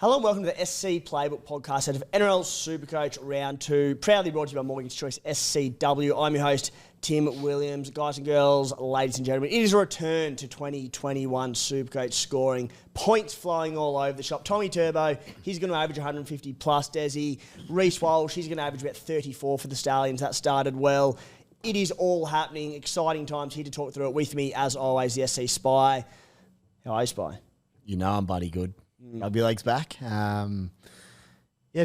Hello and welcome to the SC Playbook podcast out of NRL Supercoach Round 2, proudly brought to you by Mortgage Choice SCW. I'm your host, Tim Williams. Guys and girls, ladies and gentlemen, it is a return to 2021 Supercoach scoring. Points flowing all over the shop. Tommy Turbo, he's going to average 150 plus. Desi, Reece Walsh, he's going to average about 34 for the Stallions. That started well. It is all happening. Exciting times. Here to talk through it with me, as always, the SC Spy. How are you, Spy? You know I'm bloody good. Rugby league's back. A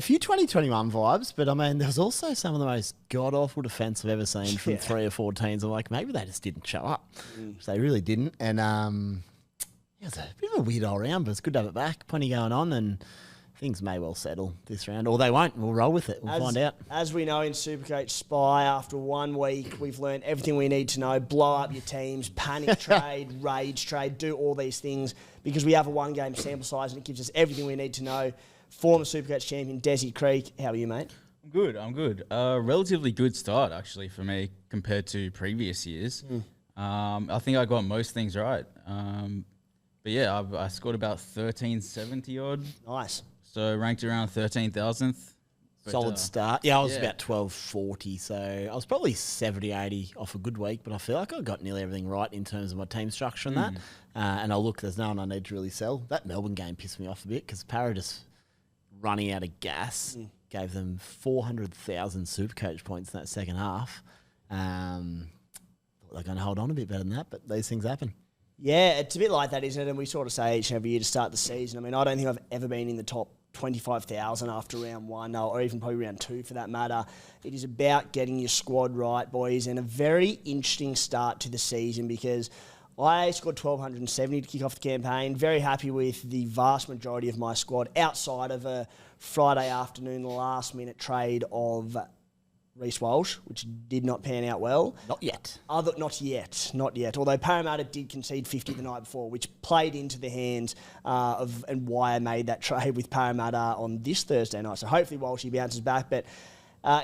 few 2021 vibes, but I mean, there's also some of the most god-awful defence I've ever seen from 3 or 4 teams. I'm like, maybe they just didn't show up. So they really didn't. And it was a bit of a weird old round, but it's good to have it back. Plenty going on, and things may well settle this round. Or they won't. We'll roll with it. We'll find out. As we know in Supercoach Spy, after 1 week, we've learned everything we need to know. Blow up your teams, panic trade, rage trade, do all these things because we have a 1-game sample size and it gives us everything we need to know. Former Supercoach champion, Dez Creek. How are you, mate? I'm good. Relatively good start, actually, for me compared to previous years. I think I got most things right. But yeah, I scored about 1370 odd. Nice. So ranked around 13,000th. Solid start. Yeah, I was about 1240, so I was probably 70, 80 off a good week, but I feel like I got nearly everything right in terms of my team structure and that. And there's no one I need to really sell. That Melbourne game pissed me off a bit because Para just running out of gas gave them 400,000 Supercoach points in that second half. Thought they're going to hold on a bit better than that, but these things happen. Yeah, it's a bit like that, isn't it? And we sort of say each and every year to start the season. I mean, I don't think I've ever been in the top 25,000 after round 1, or even probably round 2 for that matter. It is about getting your squad right, boys, and a very interesting start to the season because I scored 1,270 to kick off the campaign. Very happy with the vast majority of my squad outside of a Friday afternoon last-minute trade of Reece Walsh, which did not pan out well. Not yet. Not yet. Although Parramatta did concede 50 the night before, which played into the hands and why I made that trade with Parramatta on this Thursday night. So hopefully Walsh bounces back, but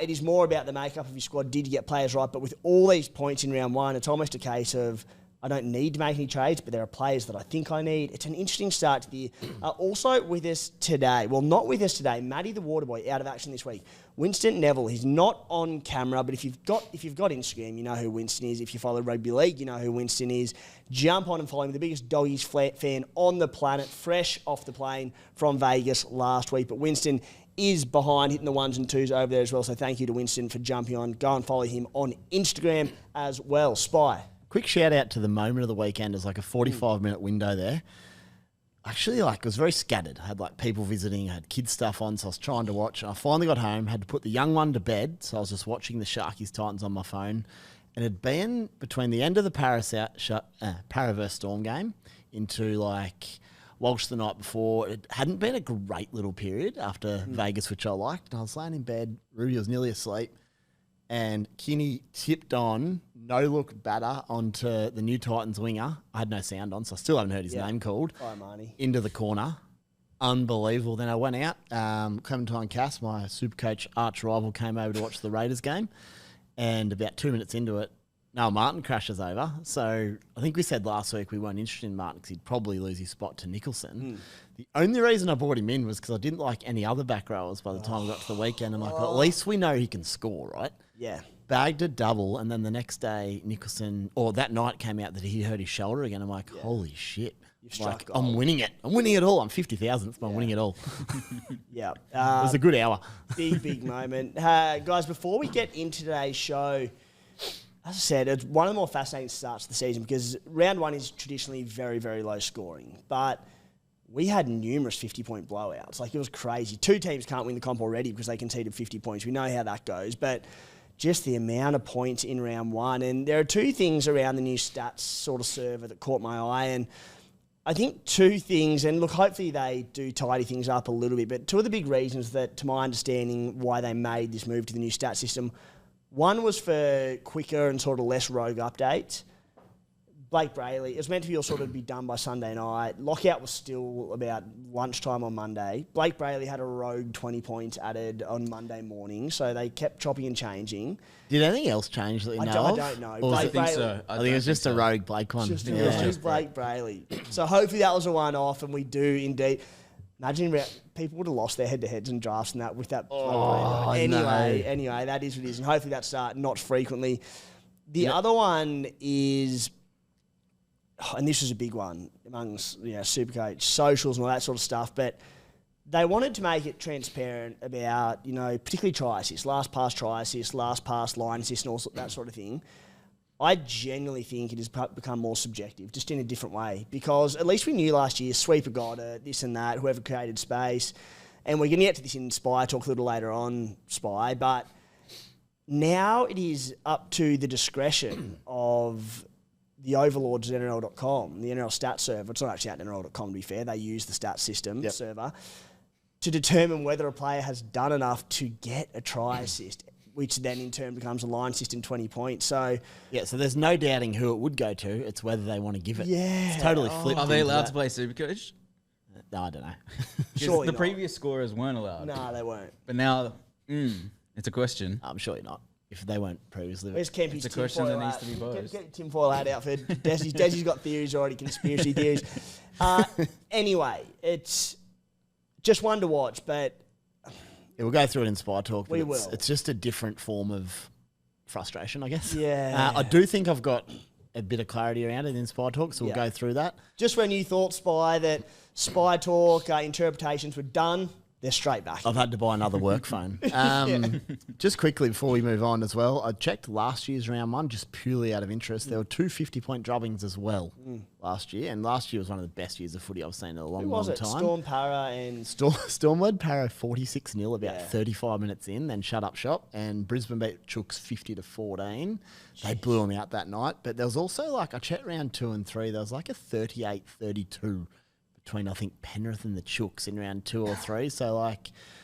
it is more about the makeup of your squad. Did you get players right? But with all these points in round 1, it's almost a case of I don't need to make any trades, but there are players that I think I need. It's an interesting start to the year. Also with us today, well, not with us today, Matty the Waterboy out of action this week. Winston Neville, he's not on camera, but if you've got Instagram, you know who Winston is. If you follow rugby league, you know who Winston is. Jump on and follow him, the biggest doggies fan on the planet, fresh off the plane from Vegas last week. But Winston is behind, hitting the 1s and 2s over there as well. So thank you to Winston for jumping on. Go and follow him on Instagram as well. Spy. Quick shout out to the moment of the weekend. There's like a 45-minute window there. Actually, it was very scattered. I had people visiting, I had kids stuff on, so I was trying to watch. I finally got home, had to put the young one to bed, so I was just watching the Sharkies Titans on my phone. And it had been between the end of the Para versus Storm game into Walsh the night before. It hadn't been a great little period after Vegas, which I liked. And I was laying in bed, Ruby was nearly asleep, and Kinney tipped on no-look batter onto the new Titans winger. I had no sound on, so I still haven't heard his name called. Hi, Marnie. Into the corner. Unbelievable. Then I went out. Clementine Cass, my Supercoach arch rival, came over to watch the Raiders game. And about 2 minutes into it, Noah Martin crashes over. So I think we said last week we weren't interested in Martin because he'd probably lose his spot to Nicholson. The only reason I brought him in was because I didn't like any other back rowers by the time we got to the weekend. I'm like, well, at least we know he can score, right? Yeah. Bagged a double, and then the next day, Nicholson, or that night came out that he hurt his shoulder again. I'm like, holy shit. You've struck gold. I'm winning it. I'm winning it all. I'm 50,000th, but I'm winning it all. Yeah. It was a good hour. Big moment. Guys, before we get into today's show, as I said, it's one of the more fascinating starts of the season because round 1 is traditionally very, very low scoring. But we had numerous 50-point blowouts. It was crazy. 2 teams can't win the comp already because they conceded 50 points. We know how that goes. But just the amount of points in round 1. And there are 2 things around the new stats sort of server that caught my eye. And I think 2 things, and look, hopefully they do tidy things up a little bit, but 2 of the big reasons that, to my understanding, why they made this move to the new stat system. One was for quicker and sort of less rogue updates. Blake Brayley, it was meant to be all sort of be done by Sunday night. Lockout was still about lunchtime on Monday. Blake Brayley had a rogue 20 points added on Monday morning, so they kept chopping and changing. Did anything else change that you know I of? don't know. I think so. I think it was just a rogue Blake one. Just a rogue Blake Brayley. So hopefully that was a one-off, and we do indeed. Imagine people would have lost their head-to-heads and drafts and that with that. Oh, Anyway, that is what it is. And hopefully that's not frequently. The other one is, and this was a big one amongst Supercoach socials and all that sort of stuff, but they wanted to make it transparent about, particularly try assist, last pass try assist, last pass line assist and all that sort of thing. I genuinely think it has become more subjective, just in a different way, because at least we knew last year, sweeper got it, this and that, whoever created space, and we're going to get to this in Spy talk a little later on, Spy, but now it is up to the discretion of the overlords at NRL.com, the NRL stats server. It's not actually at NRL.com, to be fair. They use the stats system server to determine whether a player has done enough to get a try assist, which then in turn becomes a line system 20 points. So there's no doubting who it would go to. It's whether they want to give it. Yeah. It's totally flipped. Are they allowed to play Supercoach? No, I don't know. Surely the not. previous scorers weren't allowed. No, they weren't. But now, it's a question. I'm sure you're not. If they weren't previously. Where's Kempy's It's a question tinfoil that needs hat? to be posed. Get your tinfoil hat out for Desi's got theories already, conspiracy theories. Anyway, it's just one to watch, but We'll go through it in Spy Talk. But We will. It's just a different form of frustration, I guess. Yeah. I do think I've got a bit of clarity around it in Spy Talk, so we'll go through that. just when you thought, Spy, that Spy Talk interpretations were done, they're straight back. I've had to buy another work phone. Just quickly before we move on as well, I checked last year's round one just purely out of interest. There were 2 50-point drubbings as well last year, and last year was one of the best years of footy I've seen in a long, Who was long it? time. Storm Para and... Storm led Para 46-0 about 35 minutes in, then shut up shop, and Brisbane beat Chooks 50-14. They blew them out that night, but there was also I checked round 2 and 3, there was a 38-32 between, I think, Penrith and the Chooks in round 2 or 3. So,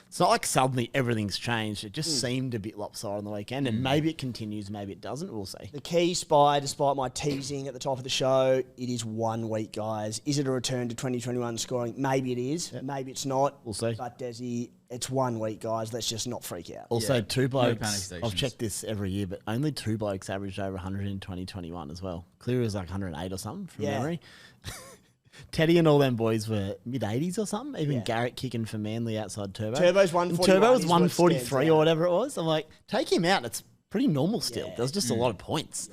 it's not like suddenly everything's changed. It just seemed a bit lopsided on the weekend, and maybe it continues, maybe it doesn't. We'll see. The key, Spy, despite my teasing at the top of the show, it is 1 week, guys. Is it a return to 2021 scoring? Maybe it is. Yep. Maybe it's not. We'll see. But, Desi, it's 1 week, guys. Let's just not freak out. Also, 2 blokes, panic stations. I've checked this every year, but only 2 blokes averaged over 100 in 2021 as well. Cleary was 108 or something from memory. Teddy and all them boys were mid-80s or something. Even Garrett kicking for Manly outside Turbo. Turbo's 141. Turbo was is what 143 stands or out. whatever it was. I'm like, take him out. It's pretty normal still. There's just a lot of points.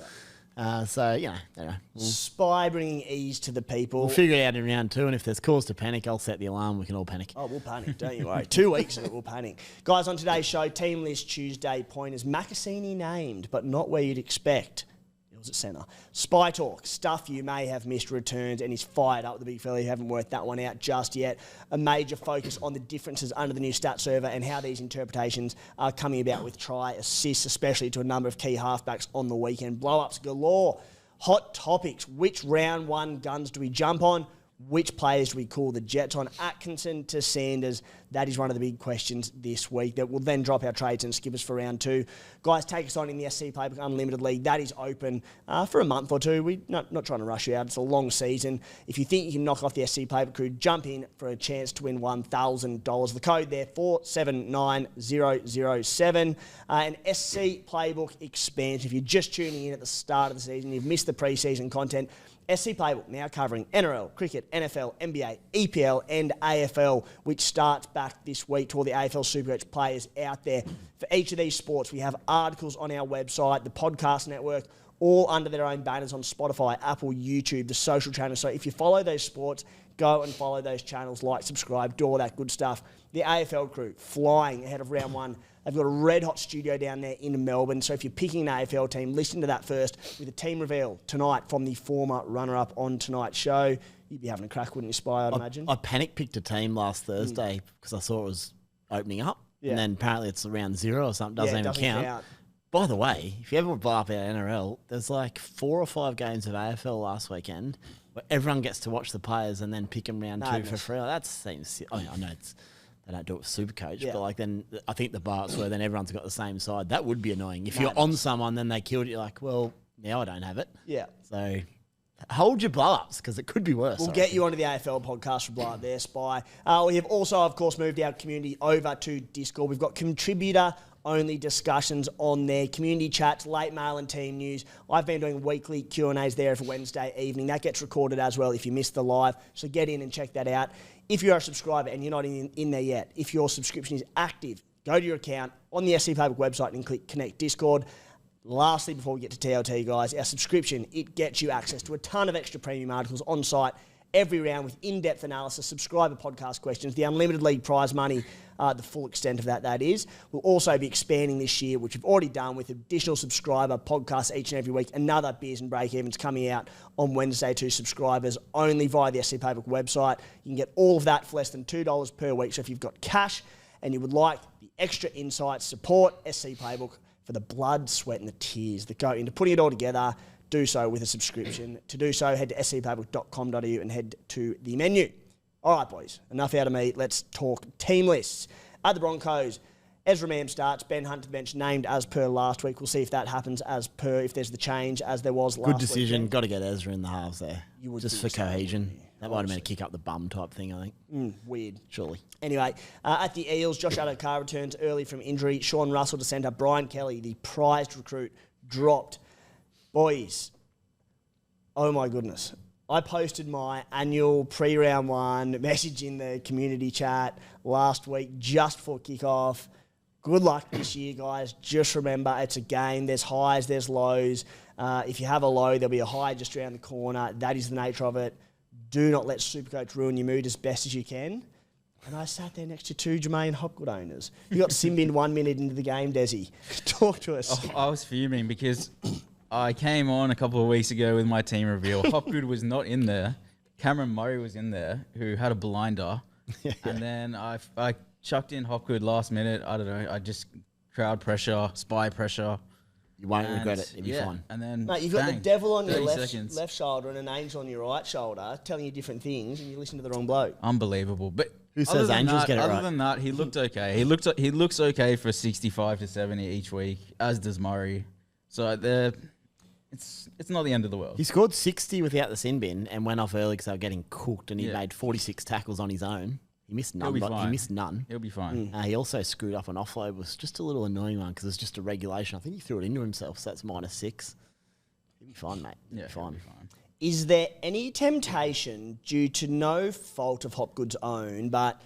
So, anyway, Spy bringing ease to the people. we'll figure it out in round 2, and if there's cause to panic, I'll set the alarm. We can all panic. Oh, we'll panic, don't you worry. 2 weeks of it, we'll panic. Guys, on today's show, Team List Tuesday pointers. Makasini named, but not where you'd expect. It was at centre. Spy Talk, stuff you may have missed returns, and he's fired up with the big fella. You haven't worked that one out just yet. A major focus on the differences under the new stat server and how these interpretations are coming about with try assists, especially to a number of key halfbacks on the weekend. Blow-ups galore. Hot topics. Which round 1 guns do we jump on? Which players do we call the Jets on? Atkinson to Sanders. That is one of the big questions this week that will then drop our trades and skip us for round 2. Guys, take us on in the SC Playbook Unlimited League. That is open for a month or two. We're not trying to rush you out. It's a long season. If you think you can knock off the SC Playbook crew, jump in for a chance to win $1,000. The code there, 479007. An SC Playbook expansion. If you're just tuning in at the start of the season, you've missed the pre-season content, SC Playbook now covering NRL, cricket, NFL, NBA, EPL and AFL, which starts back this week to all the AFL Supercoach players out there. For each of these sports, we have articles on our website, the podcast network, all under their own banners on Spotify, Apple, YouTube, the social channels. So if you follow those sports, go and follow those channels, like, subscribe, do all that good stuff. The AFL crew flying ahead of round 1. They've got a red-hot studio down there in Melbourne. So if you're picking an AFL team, listen to that first with a team reveal tonight from the former runner-up on tonight's show. You'd be having a crack, wouldn't you, Spy, I'd imagine? I panic-picked a team last Thursday because I saw it was opening up. And then apparently it's around 0 or something. Doesn't even count. By the way, if you ever blow up our NRL, there's 4 or 5 games of AFL last weekend where everyone gets to watch the players and then pick them round 2 for free. That seems... I know they don't do it with Supercoach, but then I think the Barts where then everyone's got the same side. That would be annoying. If you're on someone, then they killed it, you're like, well, now I don't have it. Yeah. So hold your blow-ups because it could be worse. We'll get you onto the AFL podcast for blow-up there, Spy. We have also, of course, moved our community over to Discord. We've got contributor-only discussions on there, community chats, late mail and team news. I've been doing weekly Q&As there for Wednesday evening. That gets recorded as well if you missed the live, so get in and check that out. if you're a subscriber and you're not in there yet, if your subscription is active, go to your account on the SC Playbook website and click Connect Discord. Lastly, before we get to TLT, guys, our subscription, it gets you access to a ton of extra premium articles on site every round with in-depth analysis, subscriber podcast questions, the unlimited league prize money, the full extent of that is. We'll also be expanding this year, which we've already done with additional subscriber podcasts each and every week. Another Beers and Break-Evens coming out on Wednesday to subscribers only via the SC Playbook website. You can get all of that for less than $2 per week. So if you've got cash and you would like the extra insights, support SC Playbook for the blood, sweat and the tears that go into putting it all together. Do so with a subscription. To do so, head to scplaybook.com.au and head to the menu. All right, boys, enough out of me. Let's talk team lists. At the Broncos, Ezra Mam starts, Ben Hunt to the bench, named as per last week. We'll see if that happens as per, if there's the change as there was last week. Good decision. Got to get Ezra in the halves there. You would just for think so, cohesion. yeah. That might have been a kick up the bum type thing, I think. Weird. Surely. Anyway, at the Eels, Josh Adokar returns early from injury. Sean Russell to centre. Brian Kelly, the prized recruit, dropped. Boys, oh my goodness. I posted my annual pre-round one message in the community chat last week just before kickoff. Good luck this year, guys. Just remember, it's a game. There's highs, there's lows. If you have a low, there'll be a high just around the corner. That is the nature of it. Do not let Supercoach ruin your mood as best as you can. And I sat there next to two Jermaine Hopgood owners. You got sin-binned 1 minute into the game, Desi. Talk to us. Oh, I was fuming because I came on a couple of weeks ago with my team reveal. Hopgood was not in there. Cameron Murray was in there, who had a blinder. And then I chucked in Hopgood last minute. I don't know. I just crowd pressure, spy pressure. You won't regret it. It'll be fine. And then, Mate, you've got the devil on your 30 left shoulder and an angel on your right shoulder telling you different things, and you listen to the wrong bloke. Unbelievable. But who says angels get it right? Other than that, he looked okay. He looks okay for 65 to 70 each week, as does Murray. So it's not the end of the world. He scored 60 without the sin bin and went off early because they were getting cooked, and he made 46 tackles on his own. He missed none. He missed none. He'll be fine. He also screwed up an offload. It was just a little annoying one because it's just a regulation. I think he threw it into himself, so that's -6. He'll be fine, mate. He'll be fine. Is there any temptation, due to no fault of Hopgood's own, but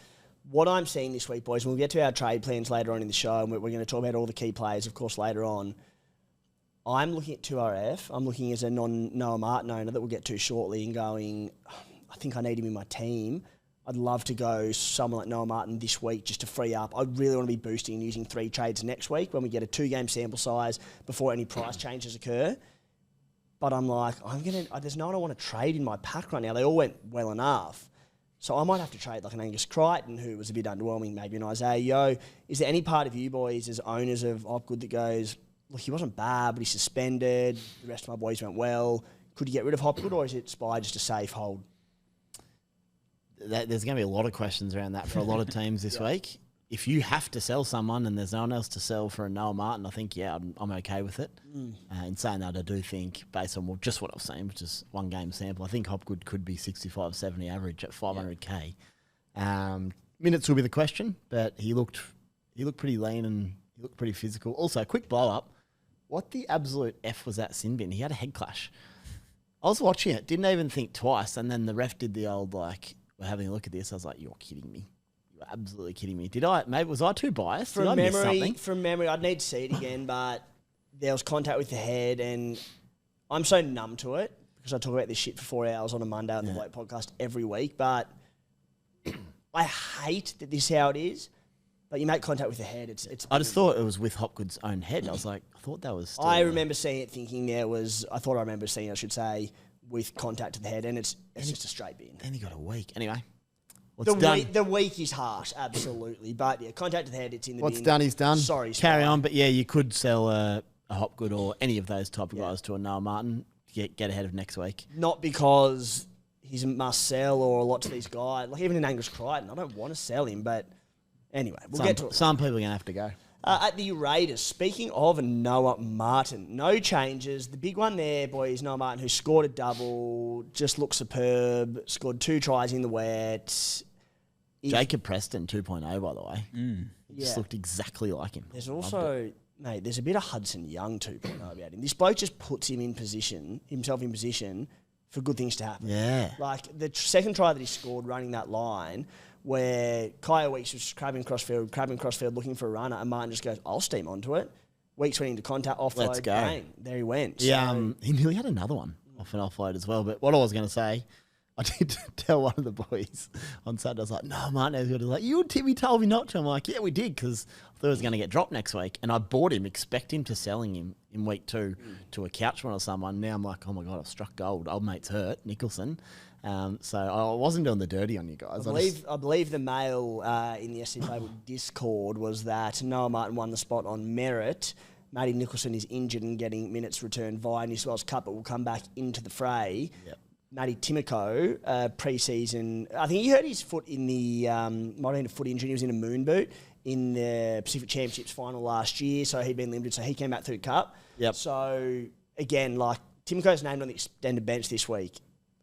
what I'm seeing this week, boys, and we'll get to our trade plans later on in the show, and we're going to talk about all the key players, of course, later on. I'm looking at 2RF. I'm looking as a non-Noah Martin owner that we'll get to shortly and going, I think I need him in my team. I'd love to go someone like Noah Martin this week just to free up. I really want to be boosting and using 3 trades next week when we get a 2-game sample size before any price changes occur. But I'm like, there's no one I want to trade in my pack right now. They all went well enough. So I might have to trade like an Angus Crichton, who was a bit underwhelming, maybe an Isaiah Yeo. Is there any part of you boys as owners of Hopgood that goes, look, he wasn't bad, but he's suspended. The rest of my boys went well. Could you get rid of Hopgood, or is it Spy just a safe hold? There's going to be a lot of questions around that for a lot of teams this week. If you have to sell someone and there's no one else to sell for a Noah Martin, I think, I'm okay with it. In saying that, I do think, based on just what I've seen, which is 1 game sample, I think Hopgood could be 65, 70 average at 500k. Minutes will be the question, but he looked pretty lean and he looked pretty physical. Also, quick blow up. What the absolute F was that sin bin? He had a head clash. I was watching it, didn't even think twice, and then the ref did the old, we're having a look at this. I was like, you're kidding me. You're absolutely kidding me. Was I too biased? From memory, I'd need to see it again, but there was contact with the head, and I'm so numb to it because I talk about this shit for 4 hours on a Monday on the Blake podcast every week, but I hate that this is how it is. But you make contact with the head. It's. I just thought it was with Hopgood's own head. I was like, I thought that was. I remember seeing it, thinking I should say, with contact to the head, and it's just a straight bin. Then he got a week. Anyway, the week is harsh, absolutely. But yeah, contact to the head, it's in the bin. What's done is done. Sorry, carry on. But yeah, you could sell a Hopgood or any of those type of guys to a Noah Martin to get ahead of next week. Not because he's a must sell or a lot to these guys. Like even in Angus Crichton, I don't want to sell him, but. Anyway, we'll get to it. Some people are going to have to go. At the Raiders, speaking of Noah Martin, no changes. The big one there, boy, is Noah Martin, who scored a double, just looked superb, scored 2 tries in the wet. Jacob Preston 2.0, by the way. He just looked exactly like him. There's also, mate, there's a bit of Hudson Young 2.0 about him. This bloke just puts himself in position for good things to happen. Yeah. Like the second try that he scored running that line where Kyle Weeks was crabbing crossfield looking for a runner, and Martin just goes, I'll steam onto it. Weeks went into contact, offload, Let's go. bang, there he went. He nearly had another one off an offload as well. But what I was going to say, I did tell one of the boys on Saturday, I was like, no, Martin was like, you and Timmy told me not to. I'm like, yeah, we did, because I thought he was going to get dropped next week. And I bought him, expecting to selling him in week 2 to a couchman or someone. Now I'm like, oh my God, I've struck gold. Old mate's hurt, Nicholson. So I wasn't doing the dirty on you guys. I believe the mail in the SC Playbook Discord was that Noah Martin won the spot on merit. Matty Nicholson is injured and getting minutes returned via New South Wales Cup, but will come back into the fray. Yep. Matty Timoko, pre-season, I think he hurt his foot in the, might have been a foot injury, he was in a moon boot in the Pacific Championships final last year, so he'd been limited, so he came back through the Cup. Yep. So, again, like, Timoko's named on the extended bench this week.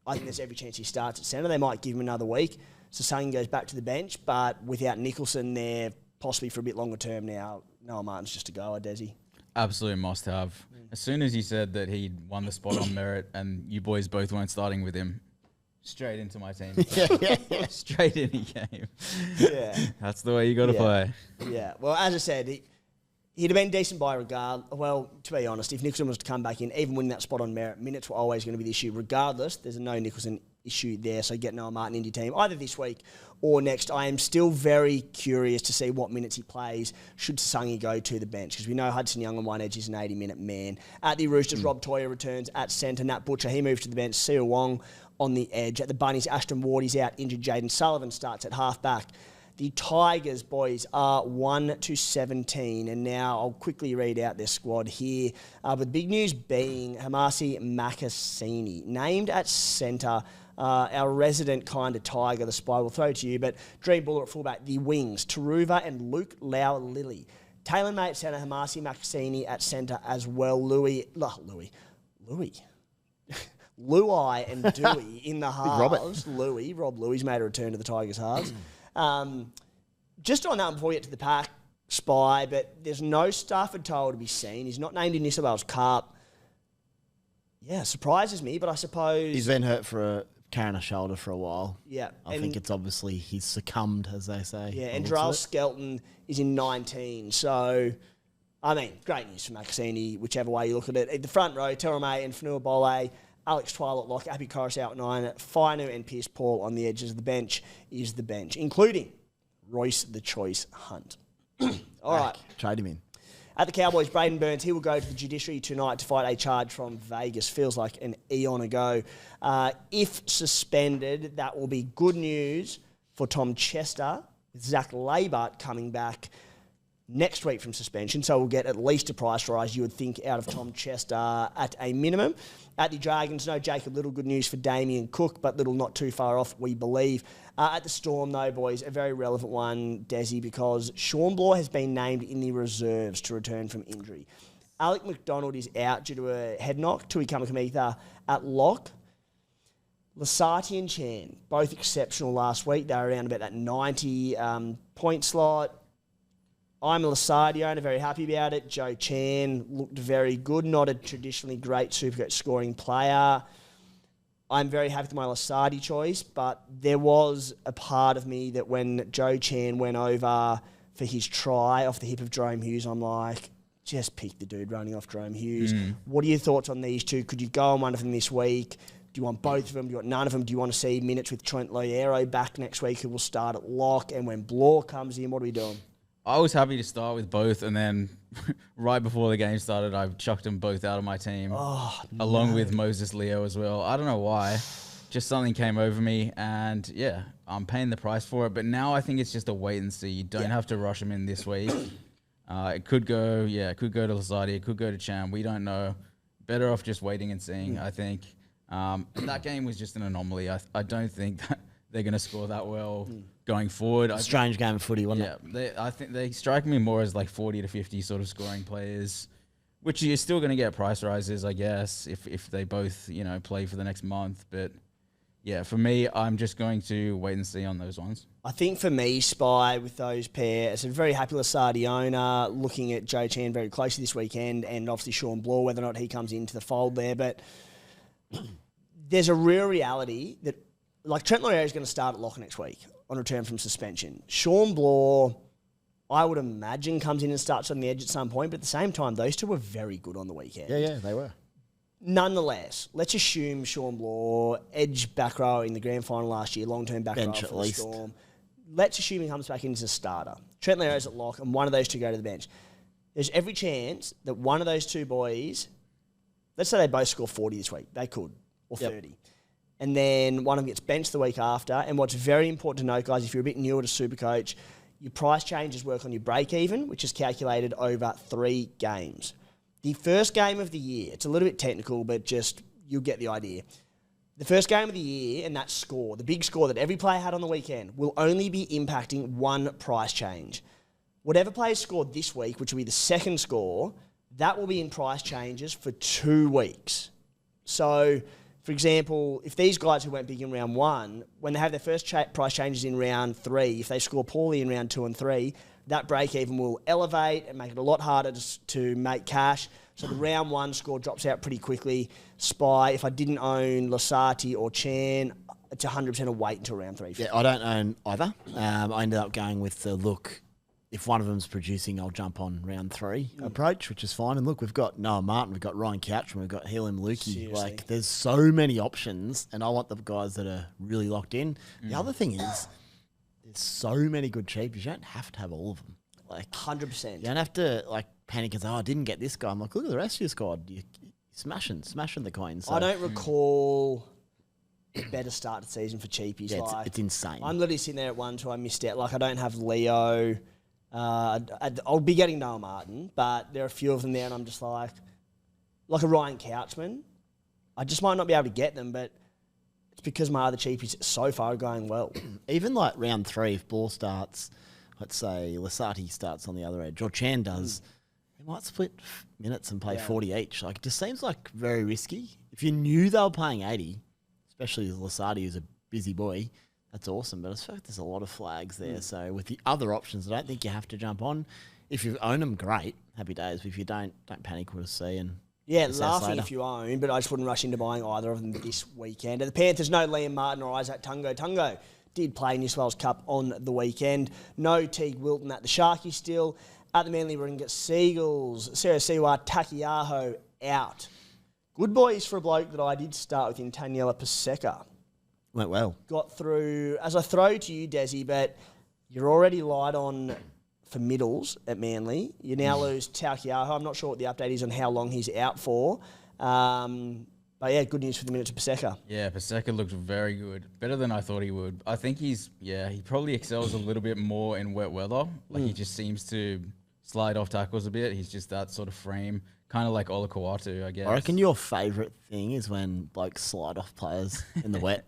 I think there's every chance he starts at centre. They might give him another week. So Sung goes back to the bench, but without Nicholson there, possibly for a bit longer term now, Noah Martin's just a goer, Desi. Absolute must-have. As soon as he said that he'd won the spot on merit and you boys both weren't starting with him, straight into my team. Straight in he came. Yeah. That's the way you got to play. Yeah. Well, as I said, he'd have been decent by regard. Well, to be honest, if Nicholson was to come back in, even winning that spot on merit, minutes were always going to be the issue. Regardless, there's a no Nicholson issue there, so get Noah Martin into your team either this week or next. I am still very curious to see what minutes he plays should Sasungi go to the bench, because we know Hudson Young on one edge is an 80-minute man. At the Roosters, Rob Toyer returns at centre. Nat Butcher, he moves to the bench. Sia Wong on the edge. At the Bunnies, Ashton Ward is out injured. Jaden Sullivan starts at half-back. The Tigers, boys, are 1-17, and now I'll quickly read out their squad here. With big news being Heamasi Makasini, named at centre, our resident kind of Tiger, the Spy, will throw to you, but Dream Buller at fullback, the Wings, Taruva and Luke Lau-Lily. Taylor May at centre, Heamasi Makasini at centre as well. Luai and Dewey in the halves. Rob Louie's made a return to the Tigers' halves. Just on that before we get to the pack, Spy, but there's no Stafford Toll to be seen. He's not named in New South Wales Cup. Yeah, surprises me, but I suppose... He's been hurt carrying a shoulder for a while. Yeah. I think it's obviously he's succumbed, as they say. Yeah, and Drell Skelton is in 19, so... I mean, great news for Makasini, whichever way you look at it. At the front row, Terame and Fanua Bole, Alex Twilight Lock, Abby Corus out 9, Fainu and Pierce Paul on the edges of the bench is the bench, including Royce the Choice Hunt. All right. Trade him in. At the Cowboys, Braydon Burns, he will go to the judiciary tonight to fight a charge from Vegas. Feels like an eon ago. If suspended, that will be good news for Tom Chester, with Zach Labart coming back next week from suspension, so we'll get at least a price rise, you would think, out of Tom Chester at a minimum. At the Dragons, no Jacob Little, good news for Damien Cook, but Little not too far off, we believe. At the Storm, though, boys, a very relevant one, Desi, because Sean Bloor has been named in the reserves to return from injury. Alec McDonald is out due to a head knock. Tui Kamakamitha at lock. Lasati and Chan, both exceptional last week. They were around about that 90 point slot. I'm a Lasardi owner, very happy about it. Joe Chan looked very good, not a traditionally great Supercoach scoring player. I'm very happy with my Lasardi choice, but there was a part of me that when Joe Chan went over for his try off the hip of Jerome Hughes, I'm like, just pick the dude running off Jerome Hughes. What are your thoughts on these two? Could you go on one of them this week? Do you want both of them? Do you want none of them? Do you want to see minutes with Trent Loiero back next week, who will start at lock? And when Bloor comes in, what are we doing? I was happy to start with both, and then right before the game started, I chucked them both out of my team, along with Moses Leo as well. I don't know why. Just something came over me, and yeah, I'm paying the price for it. But now I think it's just a wait and see. You don't have to rush them in this week. It could go to Lazardi, it could go to Chan. We don't know. Better off just waiting and seeing, I think. That game was just an anomaly. I don't think that they're going to score that well going forward. Strange game of footy, wasn't it? I think they strike me more as like 40 to 50 sort of scoring players, which you're still going to get price rises, I guess, if they both, play for the next month. But yeah, for me, I'm just going to wait and see on those ones. I think for me, Spy, with those pairs, a very happy Lasardi owner, looking at Joe Chan very closely this weekend, and obviously Sean Bloor, whether or not he comes into the fold there. But there's a real reality that, like, Trent Laurier is going to start at lock next week on return from suspension. Sean Blaw, I would imagine, comes in and starts on the edge at some point, but at the same time, those two were very good on the weekend. Yeah, they were. Nonetheless, let's assume Sean Blaw, edge back row in the grand final last year, long-term back row for the Storm. Let's assume he comes back in as a starter. Trent Laurier's at lock, and one of those two go to the bench. There's every chance that one of those two boys, let's say they both score 40 this week. They could, or 30. And then one of them gets benched the week after. And what's very important to note, guys, if you're a bit newer to Supercoach, your price changes work on your break-even, which is calculated over 3 games. The first game of the year, it's a little bit technical, but just you'll get the idea. The first game of the year and that score, the big score that every player had on the weekend, will only be impacting one price change. Whatever players scored this week, which will be the second score, that will be in price changes for 2 weeks. So, for example, if these guys who went big in round 1, when they have their first price changes in round 3, if they score poorly in round 2 and 3, that break-even will elevate and make it a lot harder to make cash. So the round 1 score drops out pretty quickly. Spy, if I didn't own Lasati or Chan, it's 100% a wait until round 3. Yeah, I don't own either. I ended up going with the look, if one of them's producing, I'll jump on round 3 approach, which is fine. And look, we've got Noah Martin, we've got Ryan Couchman, we've got Helim Lukey. Seriously. Like, there's so many options, and I want the guys that are really locked in. The other thing is, there's so many good cheapies. You don't have to have all of them. Like 100%. You don't have to like panic and say, "Oh, I didn't get this guy." I'm like, look at the rest of your squad. You're smashing the coins. So, I don't recall a better start to the season for cheapies. Yeah, like, it's insane. I'm literally sitting there at 1, 2. I missed out. Like, I don't have Leo. I'll be getting Noah Martin, but there are a few of them there, and I'm just like a Ryan Couchman. I just might not be able to get them, but it's because my other cheapies so far are going well. Even like round 3, if Ball starts, let's say Lasati starts on the other edge, or Chan does, they might split minutes and play 40 each. Like, it just seems like very risky. If you knew they were playing 80, especially Lasati, who's a busy boy, that's awesome. But I feel like there's a lot of flags there. So with the other options, I don't think you have to jump on. If you own them, great, happy days. But if you don't panic. We'll see. And yeah, assess laughing later. if you own, but I just wouldn't rush into buying either of them this weekend. At the Panthers, no Liam Martin or Isaac Tungo. Tungo did play New South Wales Cup on the weekend. No Teague Wilton at the Sharkies still. At the Manly Warringah Seagulls, Sarah Siwa Takiaho out. Good boys for a bloke that I did start with in Taniela Paseka. Went well. Got through, as I throw to you, Desi, but you're already light on for middles at Manly. You now lose Takiaho. I'm not sure what the update is on how long he's out for. But yeah, good news for the minute to Paseka. Yeah, Paseka looked very good. Better than I thought he would. I think he probably excels a little bit more in wet weather. Like, he just seems to slide off tackles a bit. He's just that sort of frame, kind of like Ola Kawatu, I guess. I reckon your favourite thing is when blokes slide off players in the wet.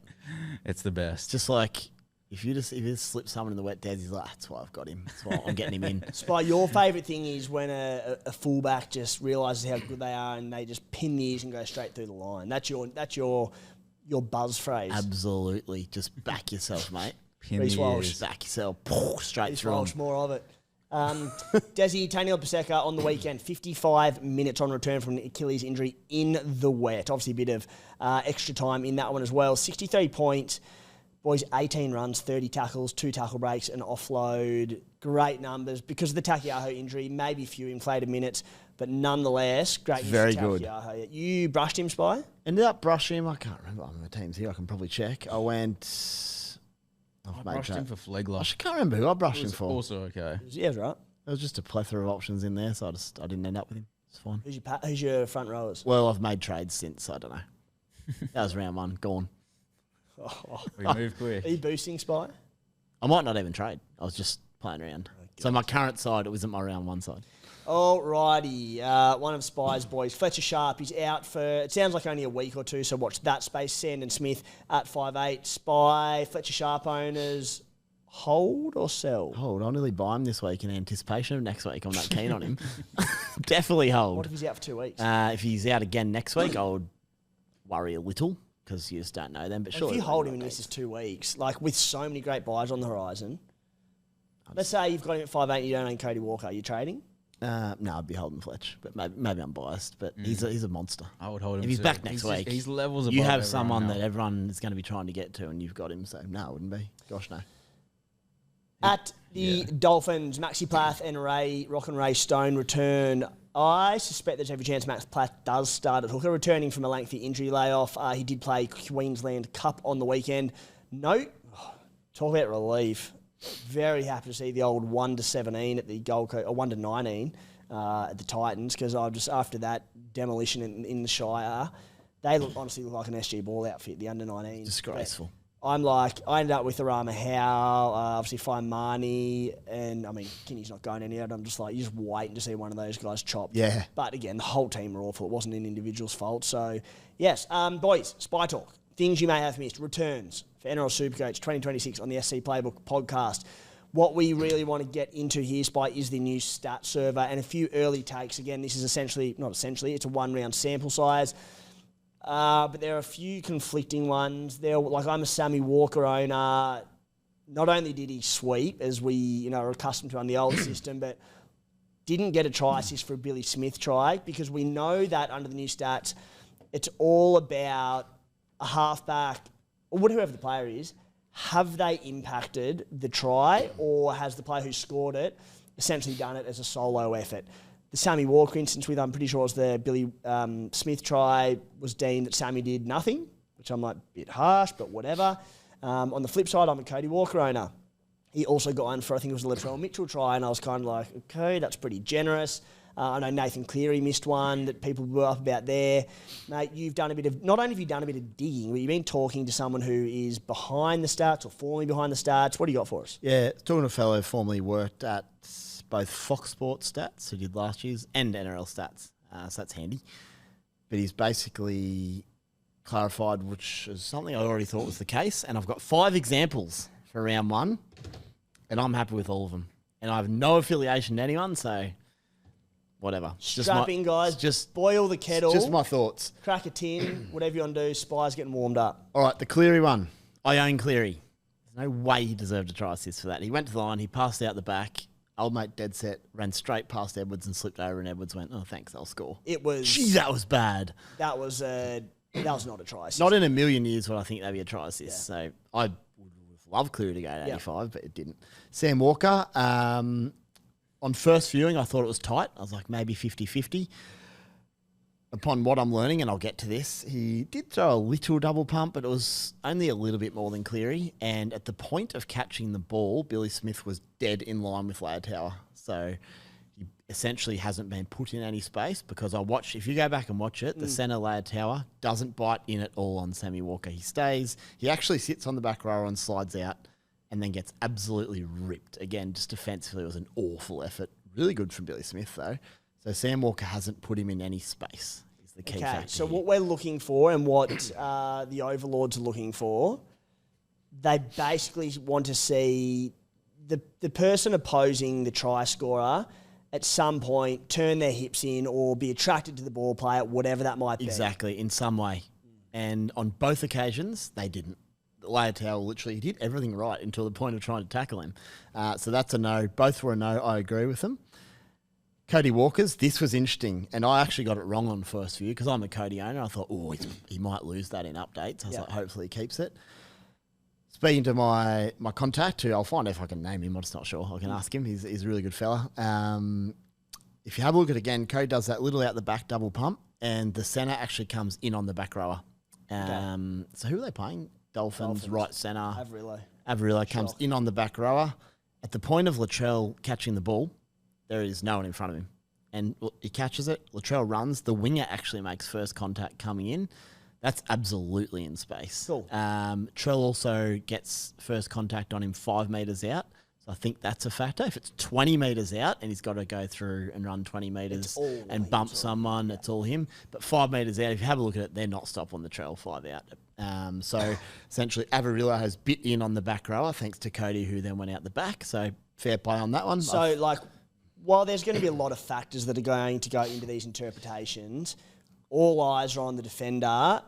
It's the best. Just like, if you just slip someone in the wet, Dez, he's like, that's why I've got him. That's why I'm getting him in. Spy, your favourite thing is when a fullback just realises how good they are and they just pin the ears and go straight through the line. That's your buzz phrase. Absolutely. Just back yourself, mate. Pin Reece the Walsh. ears. Back yourself. Straight Reece through 'em. Walsh, more of it. Desi, Taniela Paseka on the weekend, 55 minutes on return from an Achilles injury in the wet. Obviously a bit of extra time in that one as well. 63 points. Boys, 18 runs, 30 tackles, 2 tackle breaks, an offload. Great numbers. Because of the Takiaho injury, maybe a few inflated minutes, but nonetheless, great news Very for good. Takiaho. You brushed him, Spy? Ended up brushing him. I can't remember. My team's here. I can probably check. I went... I brushed him for Flegler. I can't remember who I brushed him was for. also okay. Yeah, right. There was just a plethora of options in there, so I didn't end up with him. It's fine. Who's your front rowers? Well, I've made trades since, so I don't know. That was round 1. Gone. We moved quick. Are you boosting, Spy? I might not even trade. I was just playing around. So my current side, it wasn't my round 1 side. Alrighty, one of Spy's boys, Fletcher Sharp, he's out for, it sounds like only a week or two, so watch that space. Sandon Smith at 5'8". Spy, Fletcher Sharp owners, hold or sell? Hold, I'll nearly buy him this week in anticipation of next week. I'm not keen on him. Definitely hold. What if he's out for 2 weeks? If he's out again next week, I would worry a little because you just don't know them. But If surely you hold him and he misses 2 weeks, like with so many great buys on the horizon, let's say you've got him at 5'8", you don't own Cody Walker, are you trading? No, I'd be holding Fletch, but maybe I'm biased. But he's a monster. I would hold him. If he's too. back next week, He's levels above you have everyone someone else. that everyone is going to be trying to get to, and you've got him. So no, it wouldn't be. Gosh, no. At the Dolphins, Maxi Plath and Rock and Ray Stone return. I suspect there's every chance Max Plath does start at hooker, returning from a lengthy injury layoff. He did play Queensland Cup on the weekend. Talk about relief. Very happy to see the old 1-17 at the Gold Coast, or 1-19 at the Titans, because after that demolition in the Shire, they honestly look like an SG Ball outfit, the under-19. Disgraceful. I ended up with Arama Howe, obviously find Marnie, and I mean, Kinney's not going anywhere. I'm just like, you're just waiting to see one of those guys chopped. Yeah. But again, the whole team were awful. It wasn't an individual's fault. So, yes, boys, Spy Talk. Things you may have missed. Returns for NRL Supercoach 2026 on the SC Playbook podcast. What we really want to get into here, Spy, is the new stat server and a few early takes. Again, this is it's a one-round sample size. But there are a few conflicting ones. I'm a Sammy Walker owner. Not only did he sweep, as we are accustomed to on the old system, but didn't get a try assist for a Billy Smith try, because we know that under the new stats, it's all about a halfback, or whoever the player is, have they impacted the try, or has the player who scored it essentially done it as a solo effort? The Sammy Walker instance with, I'm pretty sure it was the Billy Smith try, was deemed that Sammy did nothing, which I'm like, a bit harsh, but whatever. On the flip side, I'm a Cody Walker owner. He also got one for, I think it was a Latrell Mitchell try, and I was kind of like, okay, that's pretty generous. I know Nathan Cleary missed one that people were up about there. Mate, you've done not only have you done a bit of digging, but you've been talking to someone who is behind the stats or formerly behind the stats. What do you got for us? Yeah, talking to a fellow who formerly worked at both Fox Sports Stats, who did last year's, and NRL Stats. So that's handy. But he's basically clarified, which is something I already thought was the case. And I've got 5 examples for round 1, and I'm happy with all of them. And I have no affiliation to anyone, so whatever. Strap in, guys. Just boil the kettle. Just my thoughts. Crack a tin, whatever you want to do. Spy's getting warmed up. All right, the Cleary one. I own Cleary. There's no way he deserved a try assist for that. He went to the line, he passed out the back. Old mate dead set, ran straight past Edwards and slipped over, and Edwards went, oh, thanks, I'll score. Gee, that was bad. That was not a try assist. Not in a million years would I think that'd be a try assist. Yeah. So I would have loved Cleary to go to 85, but it didn't. Sam Walker, on first viewing, I thought it was tight. I was like, maybe 50-50. Upon what I'm learning, and I'll get to this, he did throw a little double pump, but it was only a little bit more than Cleary. And at the point of catching the ball, Billy Smith was dead in line with Tower. So he essentially hasn't been put in any space, because if you go back and watch it, the centre Tower doesn't bite in at all on Sammy Walker. He stays. He actually sits on the back row and slides out and then gets absolutely ripped. Again, just defensively, it was an awful effort. Really good from Billy Smith, though. So Sam Walker hasn't put him in any space. Is the key factor. So what we're looking for, and what the overlords are looking for, they basically want to see the person opposing the try scorer at some point turn their hips in or be attracted to the ball player, whatever that might be. Exactly, in some way. And on both occasions, they didn't. Tower literally did everything right until the point of trying to tackle him. So that's a no. Both were a no. I agree with them. Cody Walker's, this was interesting, and I actually got it wrong on first view because I'm a Cody owner. I thought, he might lose that in updates. I was like, hopefully he keeps it. Speaking to my contact, who I'll find out if I can name him, I'm just not sure. I can ask him. He's a really good fella. If you have a look at it again, Cody does that little out the back double pump, and the centre actually comes in on the back rower. So who are they playing? Dolphins. Right centre. Averillo comes in on the back rower. At the point of Latrell catching the ball, there is no one in front of him. And he catches it. Latrell runs. The winger actually makes first contact coming in. That's absolutely in space. Cool. Trell also gets first contact on him 5 metres out. So I think that's a factor. If it's 20 metres out and he's got to go through and run 20 metres and bump someone, it's all him. But 5 metres out, if you have a look at it, they're not stopping the Trell 5 out. So essentially, Averillo has bit in on the back rower thanks to Cody, who then went out the back. So fair play on that one. So, while there's going to be a lot of factors that are going to go into these interpretations, all eyes are on the defender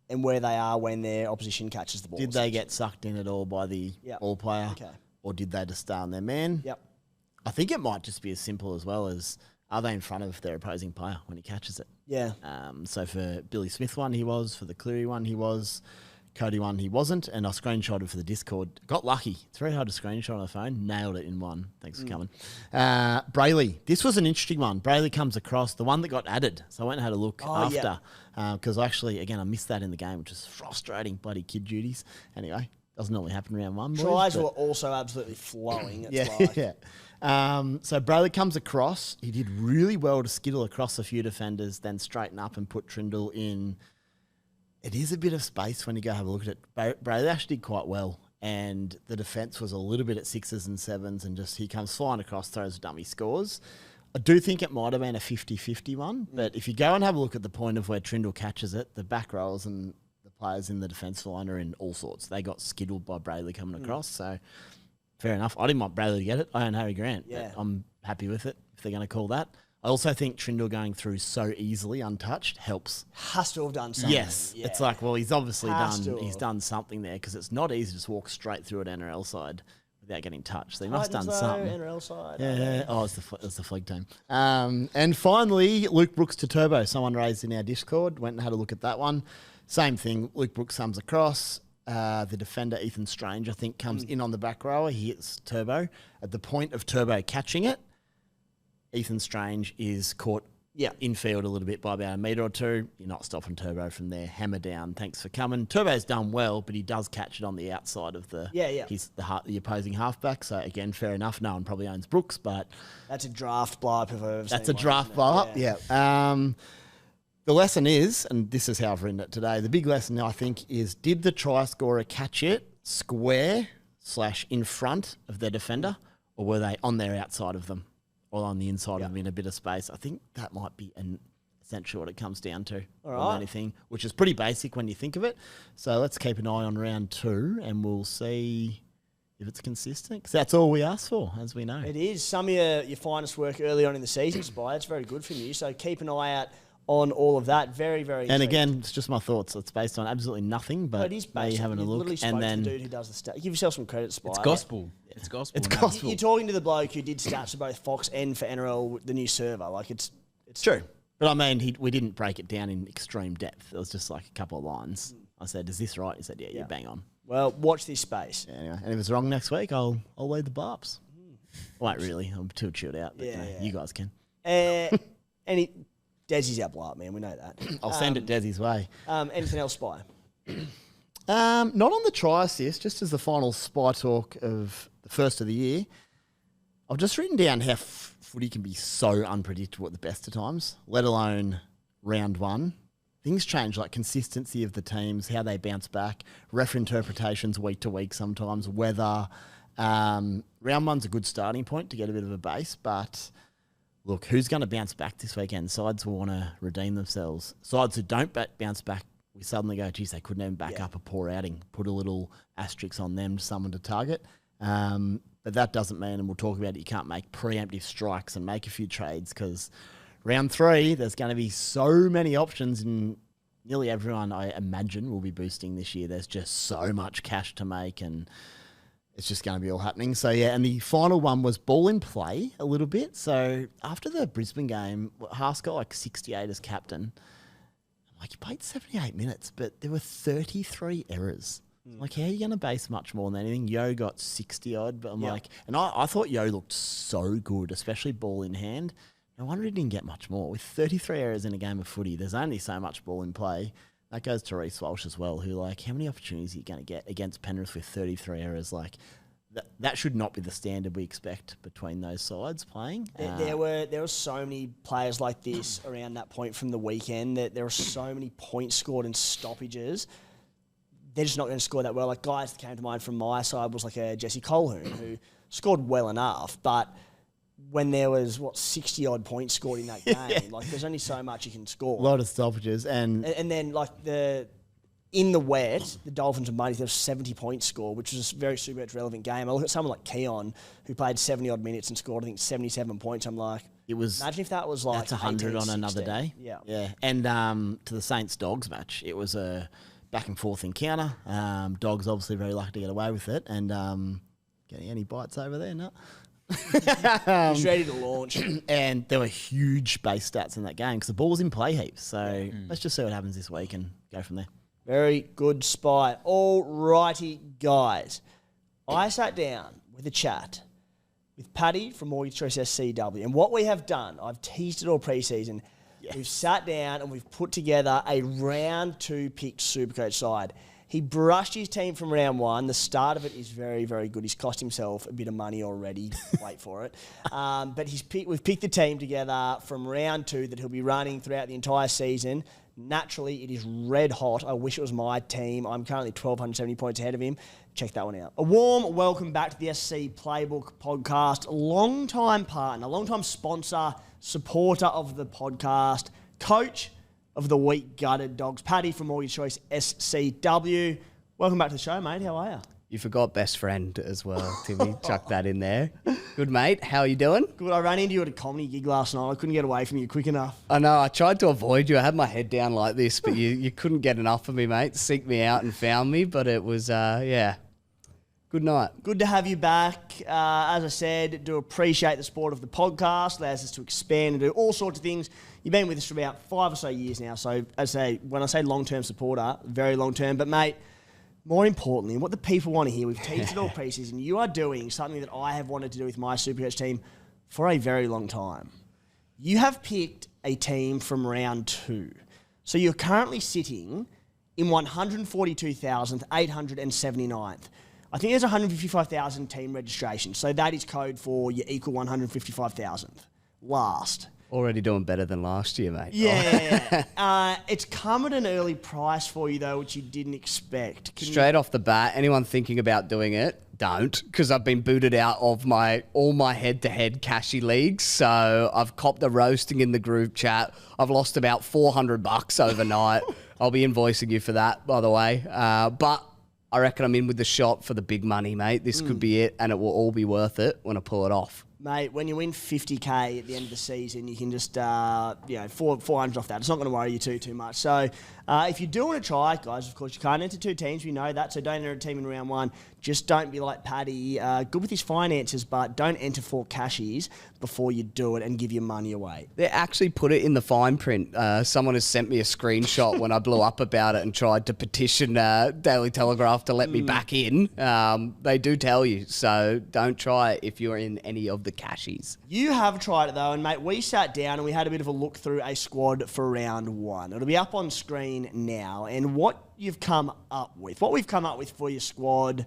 and where they are when their opposition catches the ball. Did they get sucked in at all by the ball player? Okay. Or did they just stay on their man? Yep. I think it might just be as simple as well as are they in front of their opposing player when he catches it? Yeah. So for Billy Smith one, he was. For the Cleary one, he was. Cody one, he wasn't. And I screenshotted for the Discord. Got lucky. It's very hard to screenshot on the phone. Nailed it in one. Thanks for coming. Brayley. This was an interesting one. Brayley comes across, the one that got added. So I went and had a look after. Because actually, again, I missed that in the game, which is frustrating. Bloody kid duties. Anyway, doesn't normally happen round one. Tries were also absolutely flowing. It's yeah. So Brayley comes across. He did really well to skittle across a few defenders, then straighten up and put Trindall in. It is a bit of space when you go have a look at it. Brayley actually did quite well, and the defence was a little bit at 6s and 7s, and just he comes flying across, throws dummy scores. I do think it might have been a 50-50 one, but if you go and have a look at the point of where Trindall catches it, the back rowers and the players in the defence line are in all sorts. They got skittled by Brayley coming across, so fair enough. I didn't want Brayley to get it. I own Harry Grant. Yeah. But I'm happy with it if they're going to call that. I also think Trindall going through so easily untouched helps. Has to have done something. Yes. Yeah. It's like, well, he's obviously he's done something there because it's not easy to just walk straight through an NRL side without getting touched. So he must have done something. NRL side. Yeah. Oh, it's the flag team. And finally, Luke Brooks to Turbo. Someone raised in our Discord. Went and had a look at that one. Same thing. Luke Brooks comes across. The defender, Ethan Strange, I think, comes in on the back rower. He hits Turbo. At the point of Turbo catching it, Ethan Strange is caught in field a little bit by about a metre or two. You're not stopping Turbo from there. Hammer down. Thanks for coming. Turbo's done well, but he does catch it on the outside of the the opposing halfback. So, again, fair enough. No one probably owns Brooks, but... That's a draft blow-up if I've ever seen That's a one, draft blow-up, yeah. The lesson is, and this is how I've written it today, the big lesson, I think, is did the try scorer catch it square / in front of their defender, or were they on their outside of them? Or on the inside of them in a bit of space. I think that might be essentially what it comes down to. All right. Anything, which is pretty basic when you think of it. So let's keep an eye on round 2 and we'll see if it's consistent. Because that's all we ask for, as we know. It is. Some of your finest work early on in the season, Spy. It's very good from you. So keep an eye out on all of that. Very, very And intrigued. again, it's just my thoughts. It's based on absolutely nothing, but it is me based having a you look. literally spoke And to then the dude who does the stats. Give yourself some credit, Spy. It's gospel. It's gospel. It's now. gospel. You're talking to the bloke who did stats for both Fox and for NRL, the new server. Like, it's true. But I mean, we didn't break it down in extreme depth. It was just like a couple of lines. I said, is this right? He said, yeah, you're bang on. Well, watch this space. Yeah, anyway, and if it's wrong next week, I'll lead the Barbs. I won't really. I'm too chilled out. But you guys can. Desi's our blow-up, man. We know that. I'll send it Desi's way. Anything else, Spy? Not on the try assist, just as the final Spy talk of the first of the year. I've just written down how footy can be so unpredictable at the best of times, let alone round 1. Things change, like consistency of the teams, how they bounce back, ref interpretations week to week sometimes, weather. Round 1's a good starting point to get a bit of a base, but look, who's going to bounce back this weekend? Sides will want to redeem themselves. Sides who don't bounce back, we suddenly go, geez, they couldn't even back up a poor outing. Put a little asterisk on them, someone to target. But that doesn't mean, and we'll talk about it, you can't make preemptive strikes and make a few trades because round 3, there's going to be so many options and nearly everyone, I imagine, will be boosting this year. There's just so much cash to make and it's just going to be all happening. So, yeah, and the final one was ball in play a little bit. So, after the Brisbane game, Haas got like 68 as captain. I'm like, you played 78 minutes, but there were 33 errors. Like, how are you going to base much more than anything? Yo got 60-odd, but I'm like... And I thought Yo looked so good, especially ball in hand. No wonder he didn't get much more. With 33 errors in a game of footy, there's only so much ball in play. That goes to Reece Walsh as well, who, like, how many opportunities are you going to get against Penrith with 33 errors? Like, that should not be the standard we expect between those sides playing. There were so many players like this around that point from the weekend. That there were so many points scored in stoppages. They're just not going to score that well. Like, guys that came to mind from my side was like a Jesse Colhoun, who scored well enough, but when there was, 60-odd points scored in that game, like, there's only so much you can score. A lot of stoppages. And then, like, in the wet, the Dolphins and Bunnies, there was 70 points scored, which was a very super relevant game. I look at someone like Keon, who played 70-odd minutes and scored, I think, 77 points. I'm like, imagine if that was like that's 100 on another day. Yeah. And to the Saints-Dogs match, it was a back-and-forth encounter. Dogs obviously very lucky to get away with it. And getting any bites over there? No. He's ready to launch. And there were huge base stats in that game because the ball was in play heaps. So let's just see what happens this week and go from there. Very good spot. All righty, guys. I sat down with a chat with Paddy from Mortgage Choice SCW. And what we have done, I've teased it all pre-season. Yes. We've sat down and we've put together a round 2 picked Supercoach side. He brushed his team from round 1. The start of it is very, very good. He's cost himself a bit of money already. Wait for it. But we've picked the team together from round 2 that he'll be running throughout the entire season. Naturally, it is red hot. I wish it was my team. I'm currently 1,270 points ahead of him. Check that one out. A warm welcome back to the SC Playbook podcast. Long-time partner, long-time sponsor, supporter of the podcast, coach of the Weak Gutted Dogs, Paddy from Mortgage Choice SCW. Welcome back to the show, mate. How are you? You forgot best friend as well, Timmy. Chuck that in there. Good, mate. How are you doing? Good. I ran into you at a comedy gig last night. I couldn't get away from you quick enough. I know. I tried to avoid you. I had my head down like this, but you couldn't get enough of me, mate. Seeked me out and found me, but it was, good night. Good to have you back. As I said, do appreciate the support of the podcast. Allows us to expand and do all sorts of things. You've been with us for about 5 or so years now. So, as I say, when I say long-term supporter, very long-term. But, mate, more importantly, what the people want to hear, we've teased it all pre-season. You are doing something that I have wanted to do with my Supercoach team for a very long time. You have picked a team from round 2. So you're currently sitting in 142,879th. I think there's 155,000 team registration. So that is code for you equal 155,000th. Last. Already doing better than last year, mate. Yeah. It's come at an early price for you, though, which you didn't expect. Straight off the bat, anyone thinking about doing it, don't, because I've been booted out of all my head-to-head cashy leagues. So I've copped the roasting in the group chat. I've lost about $400 overnight. I'll be invoicing you for that, by the way. But I reckon I'm in with the shop for the big money, mate. This could be it, and it will all be worth it when I pull it off. Mate, when you win 50K at the end of the season, you can just, 400 off that. It's not going to worry you too much. So if you do want to try it, guys, of course, you can't enter 2 teams. We know that. So don't enter a team in round 1. Just don't be like Paddy. Good with his finances, but don't enter 4 cashies before you do it and give your money away. They actually put it in the fine print. Someone has sent me a screenshot when I blew up about it and tried to petition Daily Telegraph to let me back in. They do tell you. So don't try it if you're in any of the cashies. You have tried it, though, and, mate, we sat down and we had a bit of a look through a squad for round 1. It'll be up on screen now. And what we've come up with for your squad,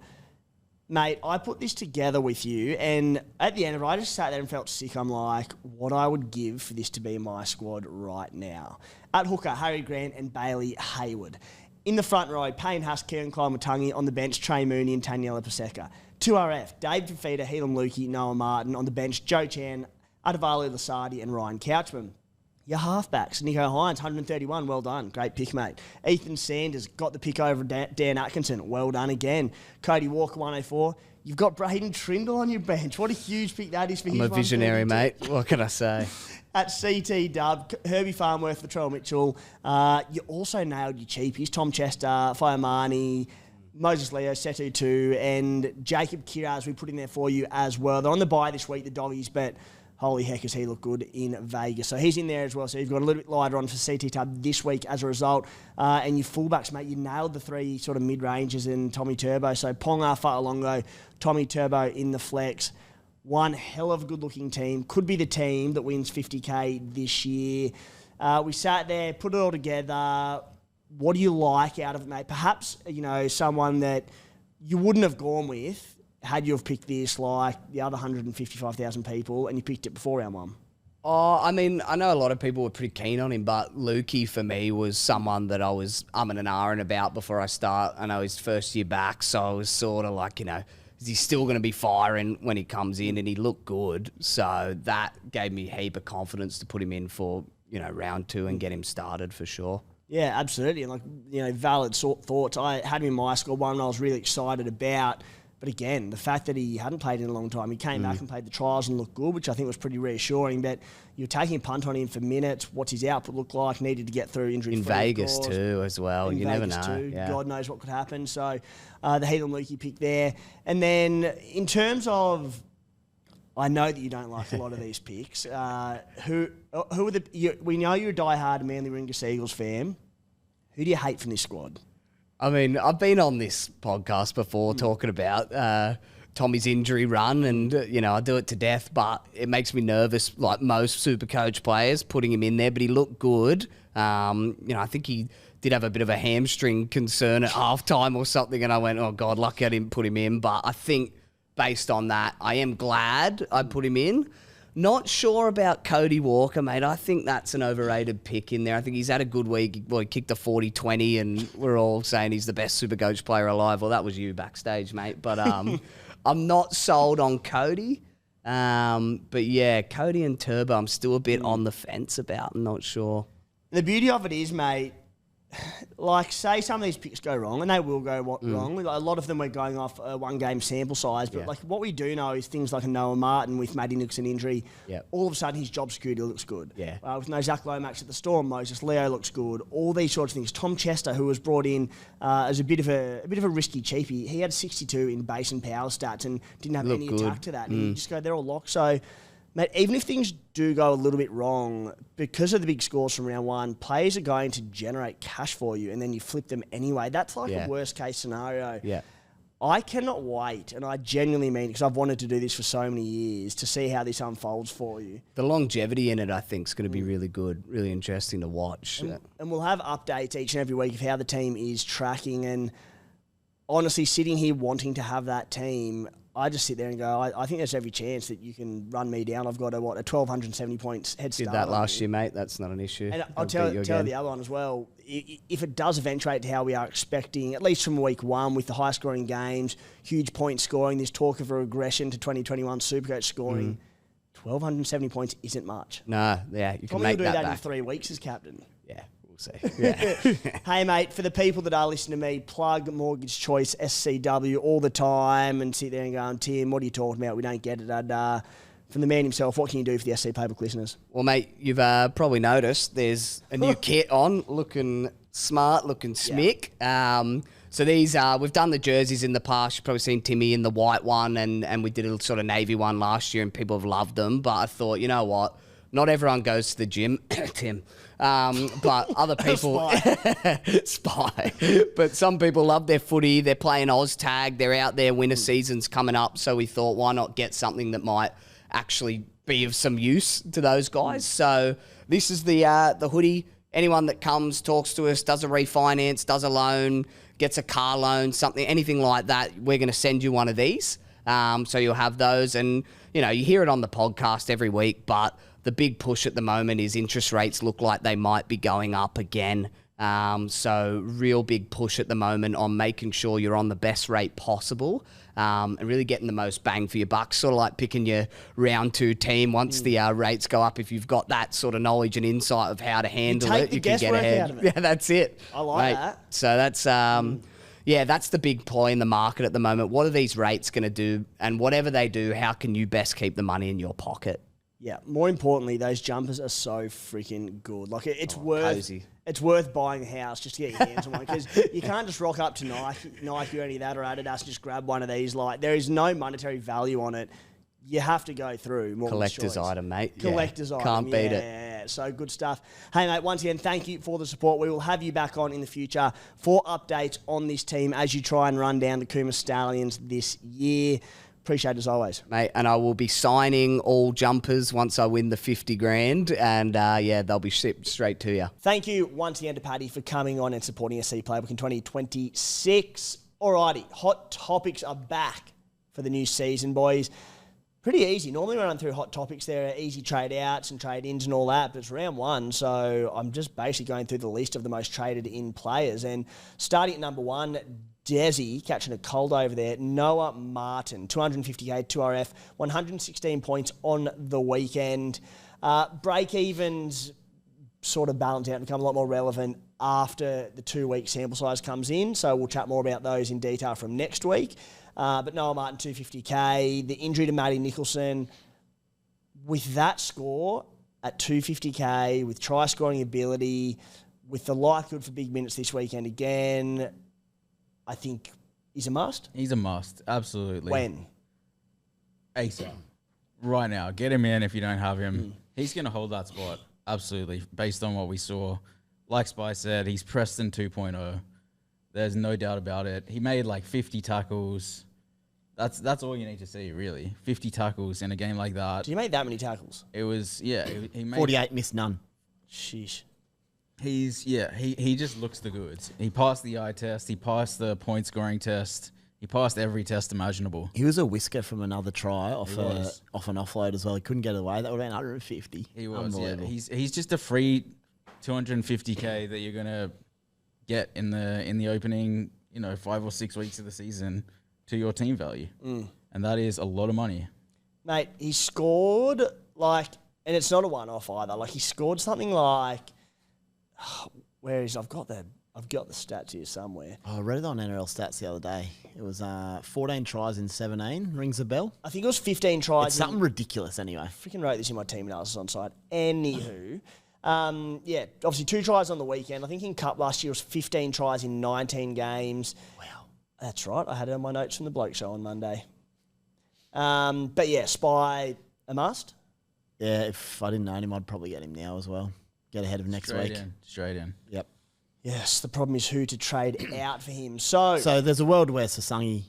mate, I put this together with you, and at the end of it, I just sat there and felt sick. I'm like, what I would give for this to be my squad right now. At hooker, Harry Grant and Bailey Hayward. In the front row, Payne Haas, Kieran Klein-Matangi. On the bench, Trey Mooney and Taniela Paseka. 2RF, Dave Fafita, Helam Lukey, Noah Martin. On the bench, Joe Chan, Adavalu Lasardi and Ryan Couchman. Your halfbacks, Nico Hines, 131, well done. Great pick, mate. Ethan Sanders got the pick over Dan Atkinson, well done again. Cody Walker, 104. You've got Braydon Trindall on your bench. What a huge pick that is for him. I'm a visionary, mate. What can I say? At CT Dub, Herbie Farnworth, Latrell Mitchell. You also nailed your cheapies. Tom Chester, Fiamani, Moses Leo, Setu 2, and Jacob Kiraz we put in there for you as well. They're on the bye this week, the doggies, but holy heck, does he look good in Vegas. So he's in there as well. So you've got a little bit lighter on for CT Tub this week as a result. And your fullbacks, mate, you nailed the 3 sort of mid-rangers and Tommy Turbo. So Ponga, Fa'alongo, Tommy Turbo in the flex. One hell of a good-looking team. Could be the team that wins 50K this year. We sat there, put it all together. What do you like out of it, mate? Perhaps, someone that you wouldn't have gone with had you have picked this like the other 155,000 people and you picked it before round 1. Oh, I mean, I know a lot of people were pretty keen on him, but Lukey for me was someone that I was umming and ahhing about before I start. I know his first year back, so I was sort of like, is he still going to be firing when he comes in? And he looked good, so that gave me a heap of confidence to put him in for, round 2 and get him started for sure. Yeah, absolutely. And valid thoughts. I had him in my squad, one I was really excited about. But again, the fact that he hadn't played in a long time, he came back and played the trials and looked good, which I think was pretty reassuring. But you're taking a punt on him for minutes. What's his output look like? Needed to get through injury. In Vegas too, as well. You never know. Yeah. God knows what could happen. So the Heaton Lukey pick there. And then in terms of I know that you don't like a lot of these picks. Who are we know you're a diehard Manly Ringus Eagles fan. Who do you hate from this squad? I mean, I've been on this podcast before talking about Tommy's injury run, and I do it to death, but it makes me nervous, like most Supercoach players, putting him in there. But he looked good. I think he did have a bit of a hamstring concern at halftime or something, and I went, oh God, lucky I didn't put him in. But I think based on that, I am glad I put him in. Not sure about Cody Walker, mate. I think that's an overrated pick in there. I think he's had a good week. Well, he kicked a 40-20, and we're all saying he's the best Supercoach player alive. Well, that was you backstage, mate. But I'm not sold on Cody. But yeah, Cody and Turbo, I'm still a bit on the fence about. I'm not sure. The beauty of it is, mate, like, say some of these picks go wrong, and they will go wrong. Like, a lot of them we're going off a one-game sample size, but like what we do know is things like a Noah Martin with Matty Nicholson injury. Yep. All of a sudden, his job security looks good. Yeah. With no Zach Lomax at the Storm, Moses Leo looks good. All these sorts of things. Tom Chester, who was brought in as a bit of a risky cheapie, he had 62 in base and power stats and didn't have any attack to that. And you just go, they're all locked. So, mate, even if things do go a little bit wrong, because of the big scores from round one, players are going to generate cash for you, and then you flip them anyway. That's like a worst-case scenario. Yeah. I cannot wait, and I genuinely mean it, because I've wanted to do this for so many years, to see how this unfolds for you. The longevity in it, I think, is going to be really good, really interesting to watch. And we'll have updates each and every week of how the team is tracking, and honestly, sitting here wanting to have that team, I just sit there and go, I think there's every chance that you can run me down. I've got a 1,270 points head start. Did that last year, mate. That's not an issue. And I'll tell you the other one as well. If it does eventuate to how we are expecting, at least from week one, with the high scoring games, huge point scoring, this talk of a regression to 2021 Supercoach scoring, 1,270 points isn't much. No, yeah, you can Probably make do that back. in 3 weeks as captain. Yeah. Yeah. Hey, mate, for the people that are listening to me, plug Mortgage Choice SCW all the time and sit there and go, Tim, what are you talking about? We don't get it. And from the man himself, what can you do for the SC Playbook listeners? Well, mate, you've probably noticed there's a new kit on, looking smart, looking smick. Yeah. So these we've done the jerseys in the past. You've probably seen Timmy in the white one, and we did a sort of navy one last year, and people have loved them. But I thought, you know what? Not everyone goes to the gym, Tim. But other people... Spy. But some people love their footy. They're playing OzTag. They're out there. Winter season's coming up. So we thought, why not get something that might actually be of some use to those guys? So this is the hoodie. Anyone that comes, talks to us, does a refinance, does a loan, gets a car loan, something, anything like that, we're going to send you one of these. So you'll have those. And, you hear it on the podcast every week, but the big push at the moment is interest rates look like they might be going up again. So real big push at the moment on making sure you're on the best rate possible and really getting the most bang for your buck, sort of like picking your round 2 team once the rates go up. If you've got that sort of knowledge and insight of how to handle it, you can get ahead. Out of it. Yeah, that's it. I like that. So that's... Yeah, that's the big ploy in the market at the moment. What are these rates going to do? And whatever they do, how can you best keep the money in your pocket? Yeah, more importantly, those jumpers are so freaking good. Like, it's cozy. It's worth buying a house just to get your hands on one, because you can't just rock up to Nike or any of that or Adidas and just grab one of these. Like, there is no monetary value on it. You have to go through more collector's item, mate. Collector's item. Can't beat it. Yeah, so good stuff. Hey, mate, once again, thank you for the support. We will have you back on in the future for updates on this team as you try and run down the Cooma Stallions this year. Appreciate it as always. Mate, and I will be signing all jumpers once I win the 50 grand, and they'll be shipped straight to you. Thank you once again to Paddy for coming on and supporting SC Playbook in 2026. Alrighty, hot topics are back for the new season, boys. Pretty easy. Normally we run through hot topics. There are easy trade outs and trade ins and all that, but it's round 1, so I'm just basically going through the list of the most traded in players. And starting at number 1, Desi, catching a cold over there. Noah Martin, 250k, 2RF, 116 points on the weekend. Break-evens sort of balance out and become a lot more relevant after the 2-week sample size comes in, so we'll chat more about those in detail from next week. But Noah Martin, 250k. The injury to Matty Nicholson, with that score at 250k, with try-scoring ability, with the likelihood for big minutes this weekend again, I think he's a must. He's a must, absolutely. When? ASAP. right now. Get him in if you don't have him. He's going to hold that spot, absolutely, based on what we saw. Like Spice said, he's Preston 2.0. There's no doubt about it. He made like 50 tackles. That's all you need to see, really. 50 tackles in a game like that. Did he make that many tackles? It was, he made 48, missed none. Sheesh. He just looks the goods. He passed the eye test. He passed the point scoring test. He passed every test imaginable. He was a whisker from another try off He was. off an offload as well. He couldn't get it away. That would have been 150. He was, Unbelievable. He's just a free 250K that you're gonna get in the opening, 5 or 6 weeks of the season to your team value, and that is a lot of money. Mate, he scored and it's not a one-off either. Like he scored something like, where is? I've got the stats here somewhere. I read it on NRL Stats the other day. It was 14 tries in 17. Rings a bell. I think it was 15 tries. It's something ridiculous anyway. Freaking wrote this in my team analysis on site. Anywho, obviously 2 tries on the weekend. I think in Cup last year it was 15 tries in 19 games. Wow. That's right. I had it on my notes from the Bloke Show on Monday. But yeah, Spy a must. Yeah, if I didn't own him, I'd probably get him now as well. Get ahead of next week. Straight in. Yep. Yes, the problem is who to trade out for him. So there's a world where Sasangi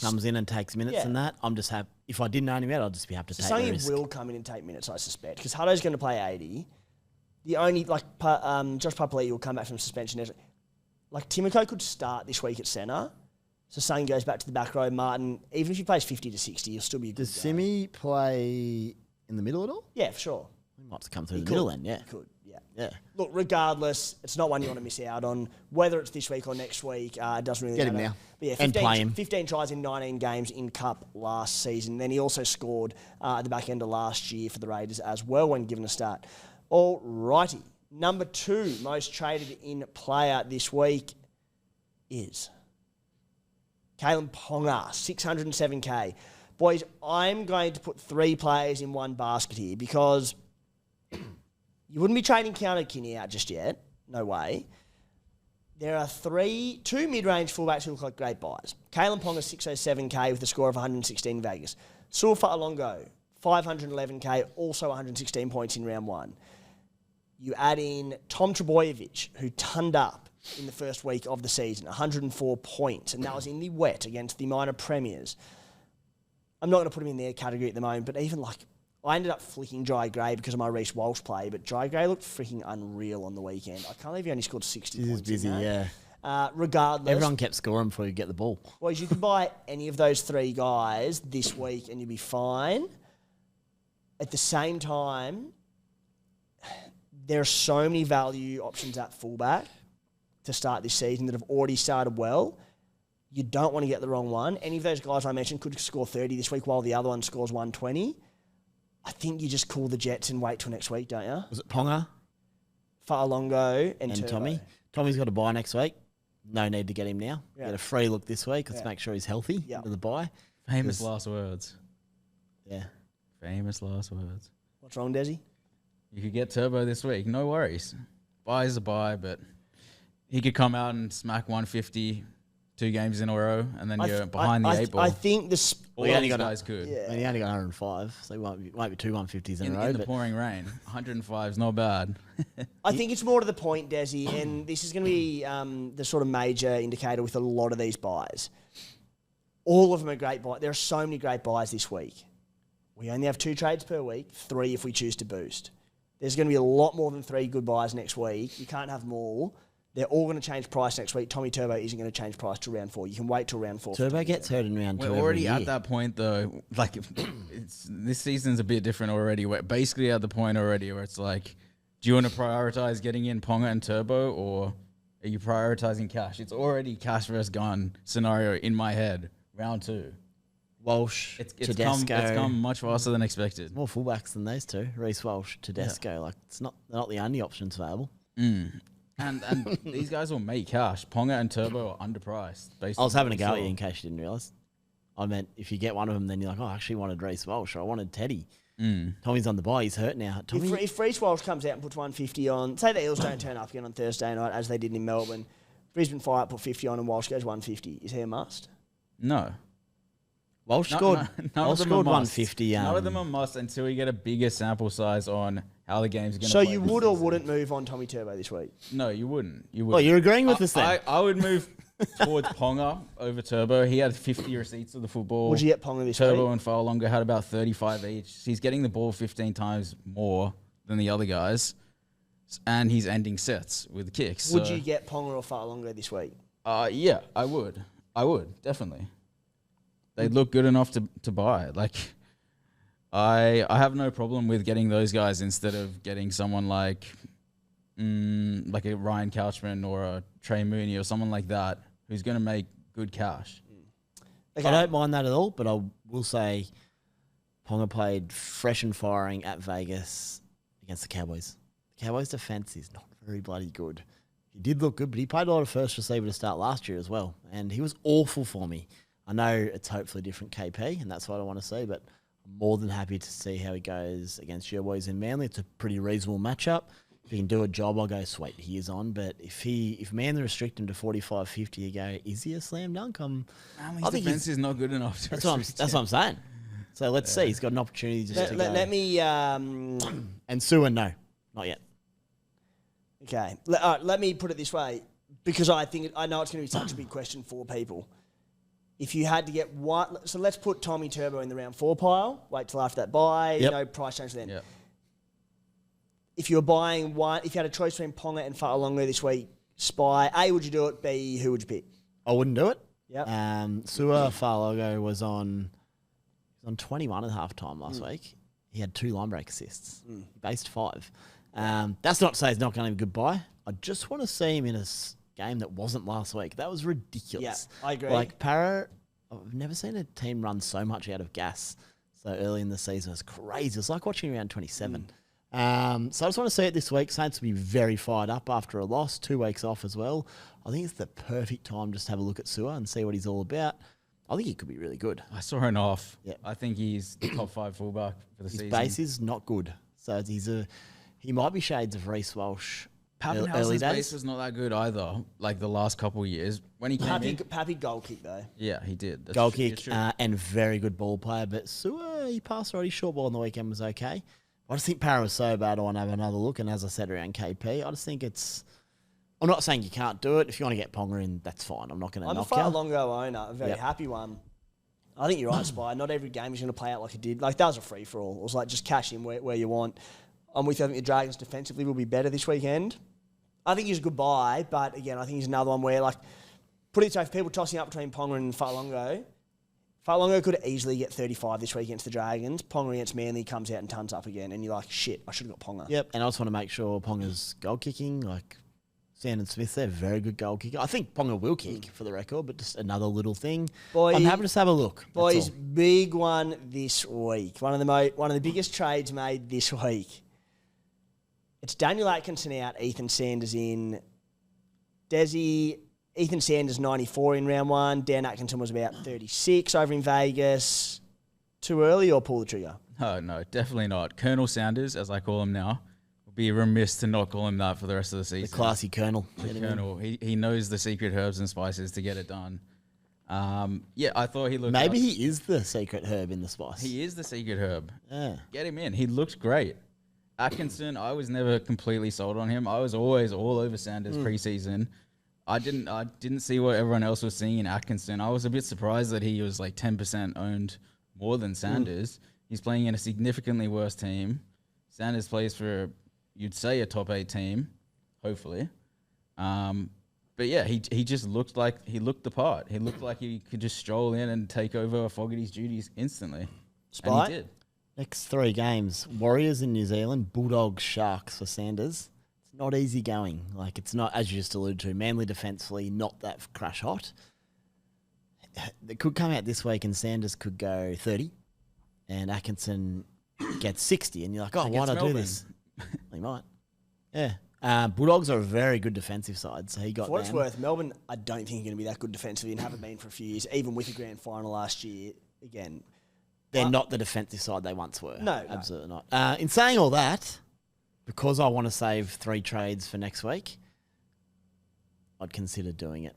comes in and takes minutes Yeah. and that. I'm just happy. If I didn't own him yet, I'd just be happy to take the Sangi risk. will come in and take minutes, I suspect, because Hutto's going to play 80. The only, Josh Papali'i will come back from suspension. Like, Timoko could start this week at centre. So Sangi goes back to the back row. Martin, even if he plays 50 to 60, he'll still be a good Does guy. Simi play in the middle at all? Yeah, for sure. He might come through He the could. middle then, yeah. He could, yeah. Yeah. Look, regardless, it's not one you want to miss out on. Whether it's this week or next week, it doesn't really Get him matter. now. But yeah, And play him. 15 tries in 19 games in Cup last season. Then he also scored at the back end of last year for the Raiders as well when given a start. All righty. Number 2 most traded in player this week is Kalyn Ponga, 607K. Boys, I'm going to put 3 players in one basket here because you wouldn't be trading Keanu Kinney out just yet. No way. There are 2 mid-range fullbacks who look like great buys. Kalyn Ponga, 607K with a score of 116 in Vegas. Suafa Alongo, 511K, also 116 points in round 1. You add in Tom Trbojevic, who turned up in the first week of the season, 104 points, and that was in the wet against the minor premiers. I'm not going to put him in their category at the moment, but even I ended up flicking Jai Gray because of my Reece Walsh play, but Jai Gray looked freaking unreal on the weekend. I can't believe he only scored 60 He was points. busy, in that. yeah. Regardless, Everyone kept scoring before you get the ball. boys, you could buy any of those 3 guys this week and you'd be fine. At the same time, there are so many value options at fullback to start this season that have already started well. You don't want to get the wrong one. Any of those guys I mentioned could score 30 this week while the other one scores 120. I think you just call the Jets and wait till next week, don't you? Was it Ponga Farlongo and Turbo. Tommy? Tommy's got a bye next week. No need to get him now. Yeah. Get a free look this week. Let's Yeah. make sure he's healthy Yeah. for the bye. Famous Because- last words. Yeah. Famous last words. What's wrong, Desi? You could get Turbo this week. No worries. Buy is a buy, but he could come out and smack 150 2 games in a row, and then you're behind the 8 ball. I think this. All he of only these got a- guys could. Yeah. I mean, he only got 105, so he won't be 2 150s in a row. In the But pouring rain, 105 is not bad. I think it's more to the point, Desi, and this is going to be the sort of major indicator with a lot of these buys. All of them are great buys. There are so many great buys this week. We only have 2 trades per week, 3 if we choose to boost. There's going to be a lot more than 3 good buys next week. You can't have them all. They're all going to change price next week. Tommy Turbo isn't going to change price till round 4. You can wait till round 4. Turbo gets hurt in round 2 We're every already year. at that point, though. Like, this season's a bit different already. We're basically at the point already where it's like, do you want to prioritize getting in Ponga and Turbo, or are you prioritizing cash? It's already cash versus gun scenario in my head. Round 2. Walsh, It's Tedesco. come much faster than expected. More fullbacks than those 2. Reece Walsh, Tedesco. Like, they're not the only options available. And these guys will make cash. Ponga and Turbo are underpriced. I was having a go at you in case you didn't realise. I meant if you get one of them, then you're like, oh, I actually wanted Reece Walsh or I wanted Teddy. Tommy's on the bye. He's hurt now. Tommy, If Reece Walsh comes out and puts 150 on, say the Eels don't turn up again on Thursday night as they did in Melbourne, Brisbane fire up, put 50 on and Walsh goes 150. Is he a must? No. Walsh No- scored, no- none Walsh of them are scored must. 150. None of them are must until we get a bigger sample size on how the game's going to So play you this would or season. wouldn't move on Tommy Turbo this week? No, you wouldn't. You Oh, wouldn't. you're agreeing with us then? I would move towards Ponga over Turbo. He had 50 receipts of the football. Would you get Ponga this Turbo week? and Fa'alonga had about 35 each. He's getting the ball 15 times more than the other guys, and he's ending sets with kicks. Would so, you get Ponga or Fa'alonga this week? Yeah, I would. I would, definitely. They look good enough to buy. Like, I have no problem with getting those guys instead of getting someone like a Ryan Couchman or a Trey Mooney or someone like that who's going to make good cash. Okay. I don't mind that at all, but I will say Ponga played fresh and firing at Vegas against the Cowboys. The Cowboys' defence is not very bloody good. He did look good, but he played a lot of first receiver to start last year as well, and he was awful for me. I know it's hopefully a different KP, and that's what I want to see, but I'm more than happy to see how he goes against your boys in Manly. It's a pretty reasonable matchup. If he can do a job, I'll go, sweet, he is on. But if Manly restrict him to 45-50, you go, is he a slam dunk? His defense is not good enough to That's what I'm saying. So let's see. He's got an opportunity just to go. Let me... And Sua, no, not yet. Okay. Let me put it this way, because I know it's going to be such a big question for people. If you had to get one... So let's put Tommy Turbo in the round 4 pile. Wait till after that buy. Yep. No price change then. Yep. If you were buying one... If you had a choice between Ponga and Fa'alonga this week, Spy, A, would you do it? B, who would you pick? I wouldn't do it. Yep. Sua Fa'alogo was on 21 at half time last week. He had 2 line break assists. He based 5. That's not to say he's not going to have a good buy. I just want to see him in a game that wasn't last week. That was ridiculous. Yeah, I agree. Like Para, I've never seen a team run so much out of gas so early in the season. It's crazy. It's like watching around 27. So I just want to see it this week. Saints will be very fired up after a loss, 2 weeks off as well. I think it's the perfect time just to have a look at Sua and see what he's all about. I think he could be really good. I saw an off. Yep. I think he's the top 5 fullback for the His season. base is not good. So he might be shades of Reece Walsh. Early Pappenhausen's days. base was not that good either, like the last couple of years. When he came in, Pappy goal kick, though. yeah, he did. That's Goal true, kick it's true. and very good ball player. But Sua, he passed already. Short ball on the weekend was okay. I just think Para was so bad I want to have another look. And as I said around KP, I just think I'm not saying you can't do it. If you want to get Ponga in, that's fine. I'm not going to I'm a knock you. Fa'alonga owner, a very Yep. happy one. I think you're right, Spy. Not every game is going to play out like it did. Like, that was a free-for-all. It was like, just cash in where you want. I'm with you. I think the Dragons defensively will be better this weekend. I think he's a good buy, but again, I think he's another one where, like, put it so if people tossing up between Ponga and Fa'alonga could easily get 35 this week against the Dragons. Ponga against Manly comes out and tons up again, and you're like, shit, I should have got Ponga. Yep. And I just want to make sure Ponga's goal kicking, like Sandon Smith, they're very good goal kicker. I think Ponga will kick for the record, but just another little thing. Boy, I'm happy to just have a look. That's Boys, all. big one this week. One of the biggest trades made this week. It's Daniel Atkinson out, Ethan Sanders in. Desi, Ethan Sanders 94 in round 1. Dan Atkinson was about 36 over in Vegas. Too early or pull the trigger? Oh, no, definitely not. Colonel Sanders, as I call him now, would be remiss to not call him that for the rest of the The season. classy Colonel. The Colonel. He knows the secret herbs and spices to get it done. Yeah, I thought he looked... Maybe he is the secret herb in the spice. He is the secret herb. Yeah. Get him in. He looked great. Atkinson, I was never completely sold on him. I was always all over Sanders preseason. I didn't see what everyone else was seeing in Atkinson. I was a bit surprised that he was like 10% owned more than Sanders. He's playing in a significantly worse team. Sanders plays for, you'd say, a top 8 team, hopefully. But yeah, he just looked the part. He looked like he could just stroll in and take over Fogarty's duties instantly. Spy? And he did. Next 3 games, Warriors in New Zealand, Bulldogs, Sharks for Sanders. It's not easy going. Like, it's not, as you just alluded to, Manly defensively, not that crash hot. It could come out this week and Sanders could go 30 and Atkinson gets 60 and you're like, oh, why Against not do Melbourne. this? He might. Yeah. Bulldogs are a very good defensive side, so he got For what it's them. worth, Melbourne, I don't think are going to be that good defensively and haven't been for a few years, even with the grand final last year. Again, They're not the defensive side they once were. No. Absolutely not. In saying all that, because I want to save 3 trades for next week, I'd consider doing it.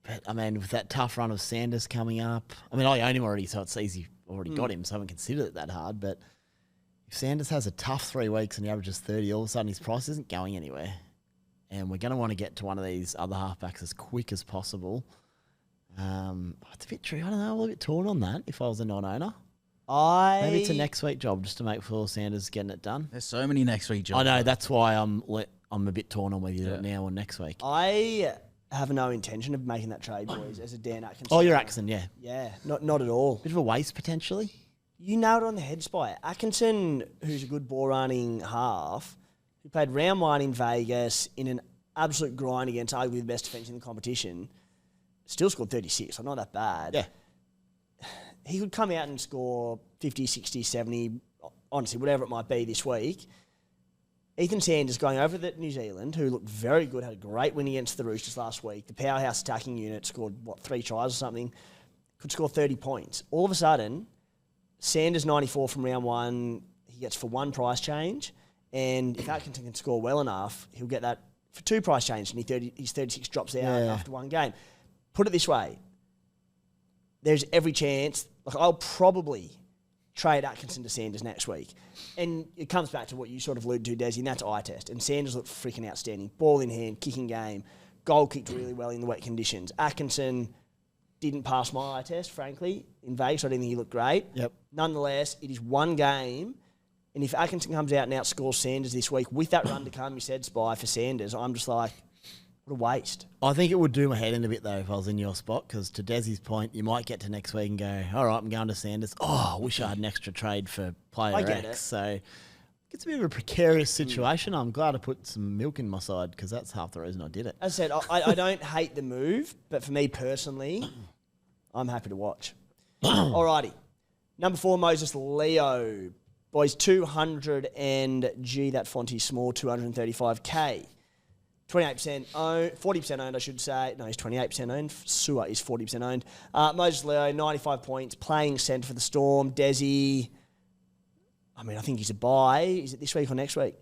But, I mean, with that tough run of Sanders coming up, I mean, I own him already, so it's easy. Already got him, so I haven't considered it that hard. But if Sanders has a tough 3 weeks and he averages 30, all of a sudden his price isn't going anywhere. And we're going to want to get to one of these other halfbacks as quick as possible. It's a bit tricky. I don't know. I'm a little bit torn on that if I was a non-owner. Maybe it's a next week job just to make sure Sanders getting it done. There's so many next week jobs. I know. That's why I'm a bit torn on whether you do it now or next week. I have no intention of making that trade, boys, as a Dan Atkinson. Oh, you're Atkinson, yeah. Yeah, not at all. Bit of a waste, potentially. You nailed it on the head, Spy. Atkinson, who's a good ball-running half, who played round 1 in Vegas in an absolute grind against arguably the best defence in the competition, still scored 36, so not that bad. Yeah. He could come out and score 50, 60, 70, honestly, whatever it might be this week. Ethan Sanders going over to New Zealand, who looked very good, had a great win against the Roosters last week. The powerhouse attacking unit scored, 3 tries or something, could score 30 points. All of a sudden, Sanders 94 from round 1, he gets for 1 price change, and if Atkinson can score well enough, he'll get that for 2 price change, and his 36 drops out after 1 game. Put it this way, there's every chance, I'll probably trade Atkinson to Sanders next week. And it comes back to what you sort of alluded to, Desi, and that's eye test. And Sanders looked freaking outstanding. Ball in hand, kicking game, goal kicked really well in the wet conditions. Atkinson didn't pass my eye test, frankly, in Vegas. I didn't think he looked great. Yep. Nonetheless, it is 1 game. And if Atkinson comes out and outscores Sanders this week, with that run to come, you said, Spy, for Sanders, I'm just like, what a waste. I think it would do my head in a bit, though, if I was in your spot, because to Desi's point, you might get to next week and go, all right, I'm going to Sanders. Oh, I wish I had an extra trade for player I get X. it. So it's a bit of a precarious situation. I'm glad I put some milk in my side, because that's half the reason I did it. As I said, I don't hate the move, but for me personally, I'm happy to watch. Alrighty. Number 4, Moses Leo. Boys, 200 and, gee, that font is small, 235K. 28% owned, 40% owned, I should say. No, he's 28% owned. Sua is 40% owned. Moses Leo, 95 points, playing centre for the Storm. Desi, I mean, I think he's a buy. Is it this week or next week?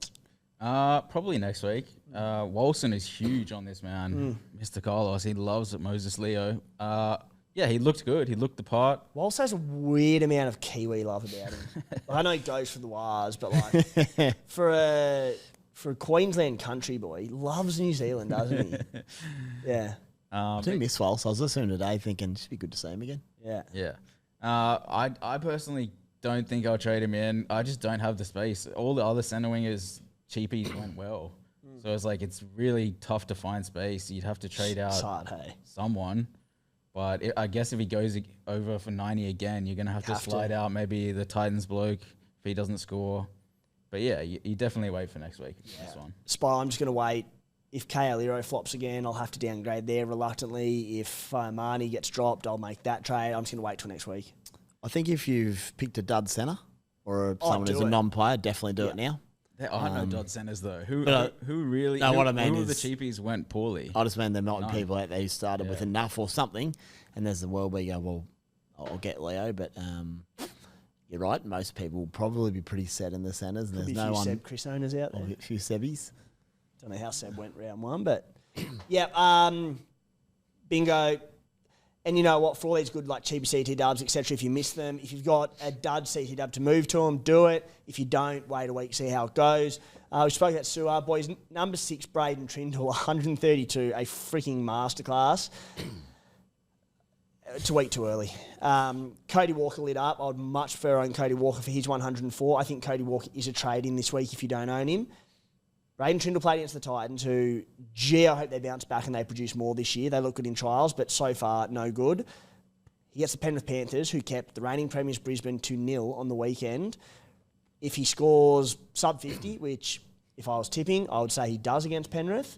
Probably next week. Walson is huge on this man. Mr. Carlos, he loves it, Moses Leo. Yeah, he looked good. He looked the part. Walsh has a weird amount of Kiwi love about him. I know he goes for the Wars, but like for a Queensland country boy, he loves New Zealand, doesn't he? Yeah. I do miss Walsh. I was listening today thinking it'd be good to see him again. Yeah. Yeah. I personally don't think I'll trade him in. I just don't have the space. All the other centre wingers, cheapies went well. So it's like it's really tough to find space. You'd have to trade out Sad, hey. someone. But I guess if he goes over for 90 again, you're going to have to slide out maybe the Titans bloke if he doesn't score. But yeah, you definitely wait for next week. This one. Spy, I'm just going to wait. If Kalyn flops again, I'll have to downgrade there reluctantly. If Marnie gets dropped, I'll make that trade. I'm just going to wait till next week. I think if you've picked a dud centre or someone who's a non-player, definitely do it now. There are no dud centres though. Who really? No, what I mean who of the is cheapies went poorly? I just mean there might be people out there who started with enough or something, and there's the world where you go, well, I'll get Leo, but you're right. Most people will probably be pretty set in the centres, and Could there's be no a few one. Seb Chris owners out there. A few Sebbies. Don't know how Seb went round 1, but yeah, bingo. And you know what? For all these good like cheaper CT dubs, etc., if you miss them, if you've got a dud CT dub to move to them, do it. If you don't, wait a week, see how it goes. We spoke about Sua. Boys, number 6, Braydon Trindall, 132, a freaking masterclass. It's a week too early. Cody Walker lit up. I would much prefer own Cody Walker for his 104. I think Cody Walker is a trade in this week if you don't own him. Braydon Trindall played against the Titans, who, gee, I hope they bounce back and they produce more this year. They look good in trials, but so far, no good. He gets the Penrith Panthers, who kept the reigning premiers Brisbane 2-0 on the weekend. If he scores sub 50, which if I was tipping, I would say he does against Penrith,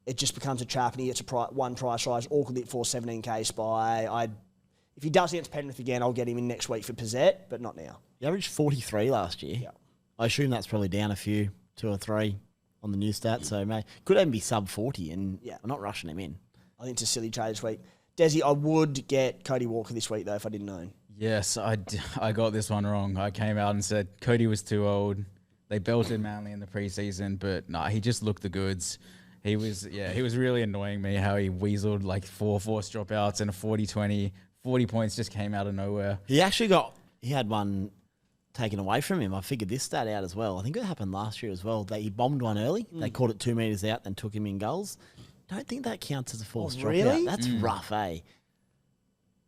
it just becomes a trap and he gets one price rise, awkwardly for 17K Spy. If he does against Penrith again, I'll get him in next week for Pizzette, but not now. He averaged 43 last year. Yeah. I assume that's probably down a few, 2 or 3 on the new stats. So could even be sub 40, and I'm not rushing him in. I think it's a silly trade this week. Desi, I would get Cody Walker this week, though, if I didn't own. Yes, I got this one wrong. I came out and said Cody was too old. They belted Manly in the preseason, but he just looked the goods. he was really annoying me how he weaseled like 4 forced dropouts and a 40-20. 40 points just came out of nowhere. He had one taken away from him. I figured this stat out as well. I think it happened last year as well. He bombed one early. They caught it 2 metres out, then took him in goals. Don't think that counts as a forced dropout. Really? That's rough, eh?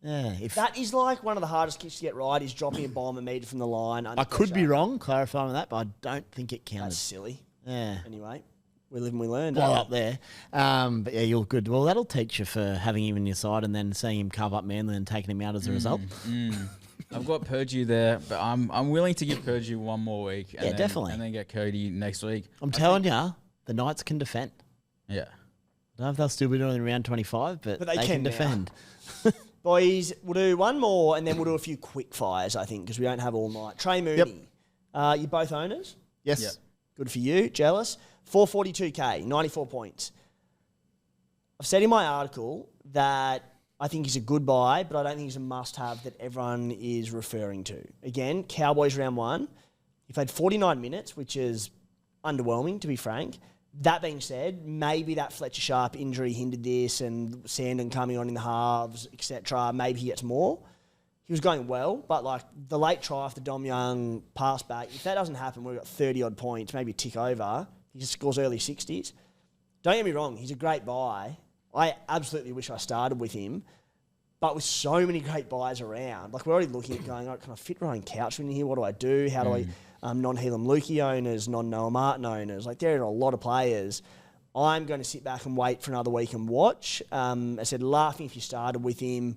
Yeah. That is like one of the hardest kicks to get right, is dropping a bomb a metre from the line. I could be wrong clarifying that, but I don't think it counted. That's silly. Yeah. Anyway, we live and we learn. Well up there. But yeah, you're good. Well, that'll teach you for having him in your side and then seeing him carve up Manly and taking him out as a result. I've got Purdue there, but I'm willing to give Purdue one more week. And definitely. And then get Cody next week. I'm telling you, the Knights can defend. Yeah. I don't know if they'll still be doing it in round 25, but they can defend. Boys, we'll do one more and then we'll do a few quick fires, I think, because we don't have all night. Trey Mooney, you both owners? Yes. Yep. Good for you. Jealous. 442K, 94 points. I've said in my article that I think he's a good buy, but I don't think he's a must-have that everyone is referring to. Again, Cowboys round 1. He played 49 minutes, which is underwhelming, to be frank. That being said, maybe that Fletcher Sharp injury hindered this and Sandon coming on in the halves, etc. Maybe he gets more. He was going well, but like the late try off the Dom Young pass back, if that doesn't happen, we've got 30-odd points, maybe a tick over. He just scores early 60s. Don't get me wrong, he's a great buy. I absolutely wish I started with him. But with so many great buys around, like we're already looking at going, can I fit Ryan Couchman in here? What do I do? How do I non-Helam Lukey owners, non-Noah Martin owners? Like there are a lot of players. I'm going to sit back and wait for another week and watch. I said laughing if you started with him,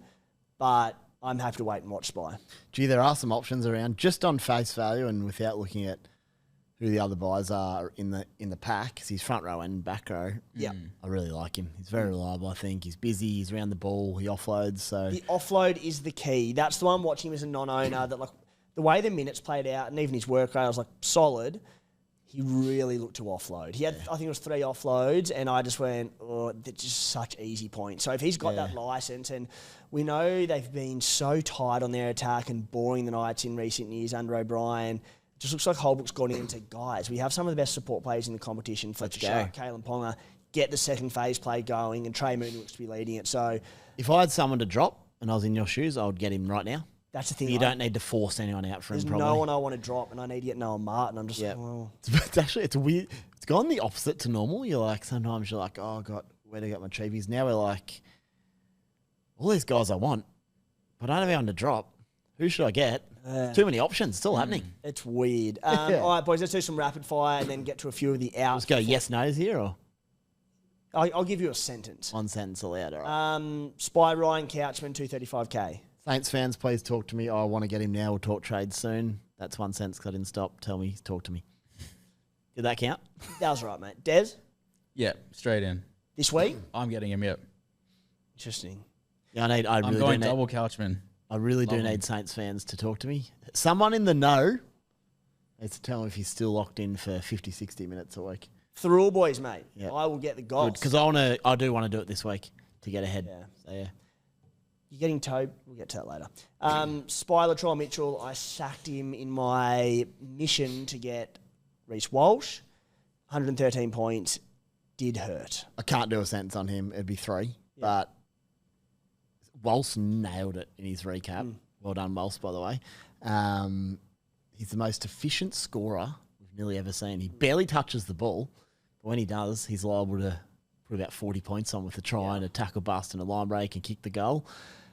but I'm happy to wait and watch Spy. Gee, there are some options around just on face value and without looking at who the other buys are in the pack, because he's front row and back row. Yeah. I really like him. He's very reliable, I think. He's busy, he's around the ball, he offloads. So the offload is the key. That's the one watching him as a non-owner, that like the way the minutes played out and even his work rate, I was like solid. He really looked to offload. He had, I think it was 3 offloads, and I just went, oh, that's just such easy points. So if he's got that license, and we know they've been so tight on their attack and boring the Knights in recent years under O'Brien, it just looks like Holbrook's gone into, guys, we have some of the best support players in the competition. Fletcher Sharp, Kalyn Ponga, get the second phase play going, and Trey Mooney looks to be leading it. So if I had someone to drop and I was in your shoes, I would get him right now. That's the thing. You don't need to force anyone out for him, probably. There's no one I want to drop, and I need to get Noah Martin. I'm just like, well. It's weird. It's gone the opposite to normal. You're like, sometimes you're like, oh, God, where do I get my cheapies? Now we're like, all these guys I want, but I don't have anyone to drop. Who should I get? Too many options. Still happening. It's weird. All right, boys, let's do some rapid fire and then get to a few of the outs. Let's go yes, no's here, or? I'll give you a sentence. One sentence allowed, all right. Spy Ryan Couchman, 235K. Saints fans, please talk to me. I want to get him now. We'll talk trade soon. That's one sentence because I didn't stop. Tell me, talk to me. Did that count? That was right, mate. Dez? Yeah, straight in. This week? I'm getting him, yep. Interesting. Yeah, I'm going double Couchman. I really do need Saints fans to talk to me. Someone in the know needs to tell me if he's still locked in for 50, 60 minutes a week. Through all boys, mate. Yep. I will get the goals. Because I do want to do it this week to get ahead. Yeah. So, yeah. You're getting towed. We'll get to that later. Spy Latrell Mitchell, I sacked him in my mission to get Reece Walsh. 113 points. Did hurt. I can't do a sentence on him. It'd be 3. But Walsh nailed it in his recap. Well done, Walsh, by the way. He's the most efficient scorer we've nearly ever seen. He barely touches the ball. But when he does, he's liable to put about 40 points on with a try and a tackle bust and a line break and kick the goal.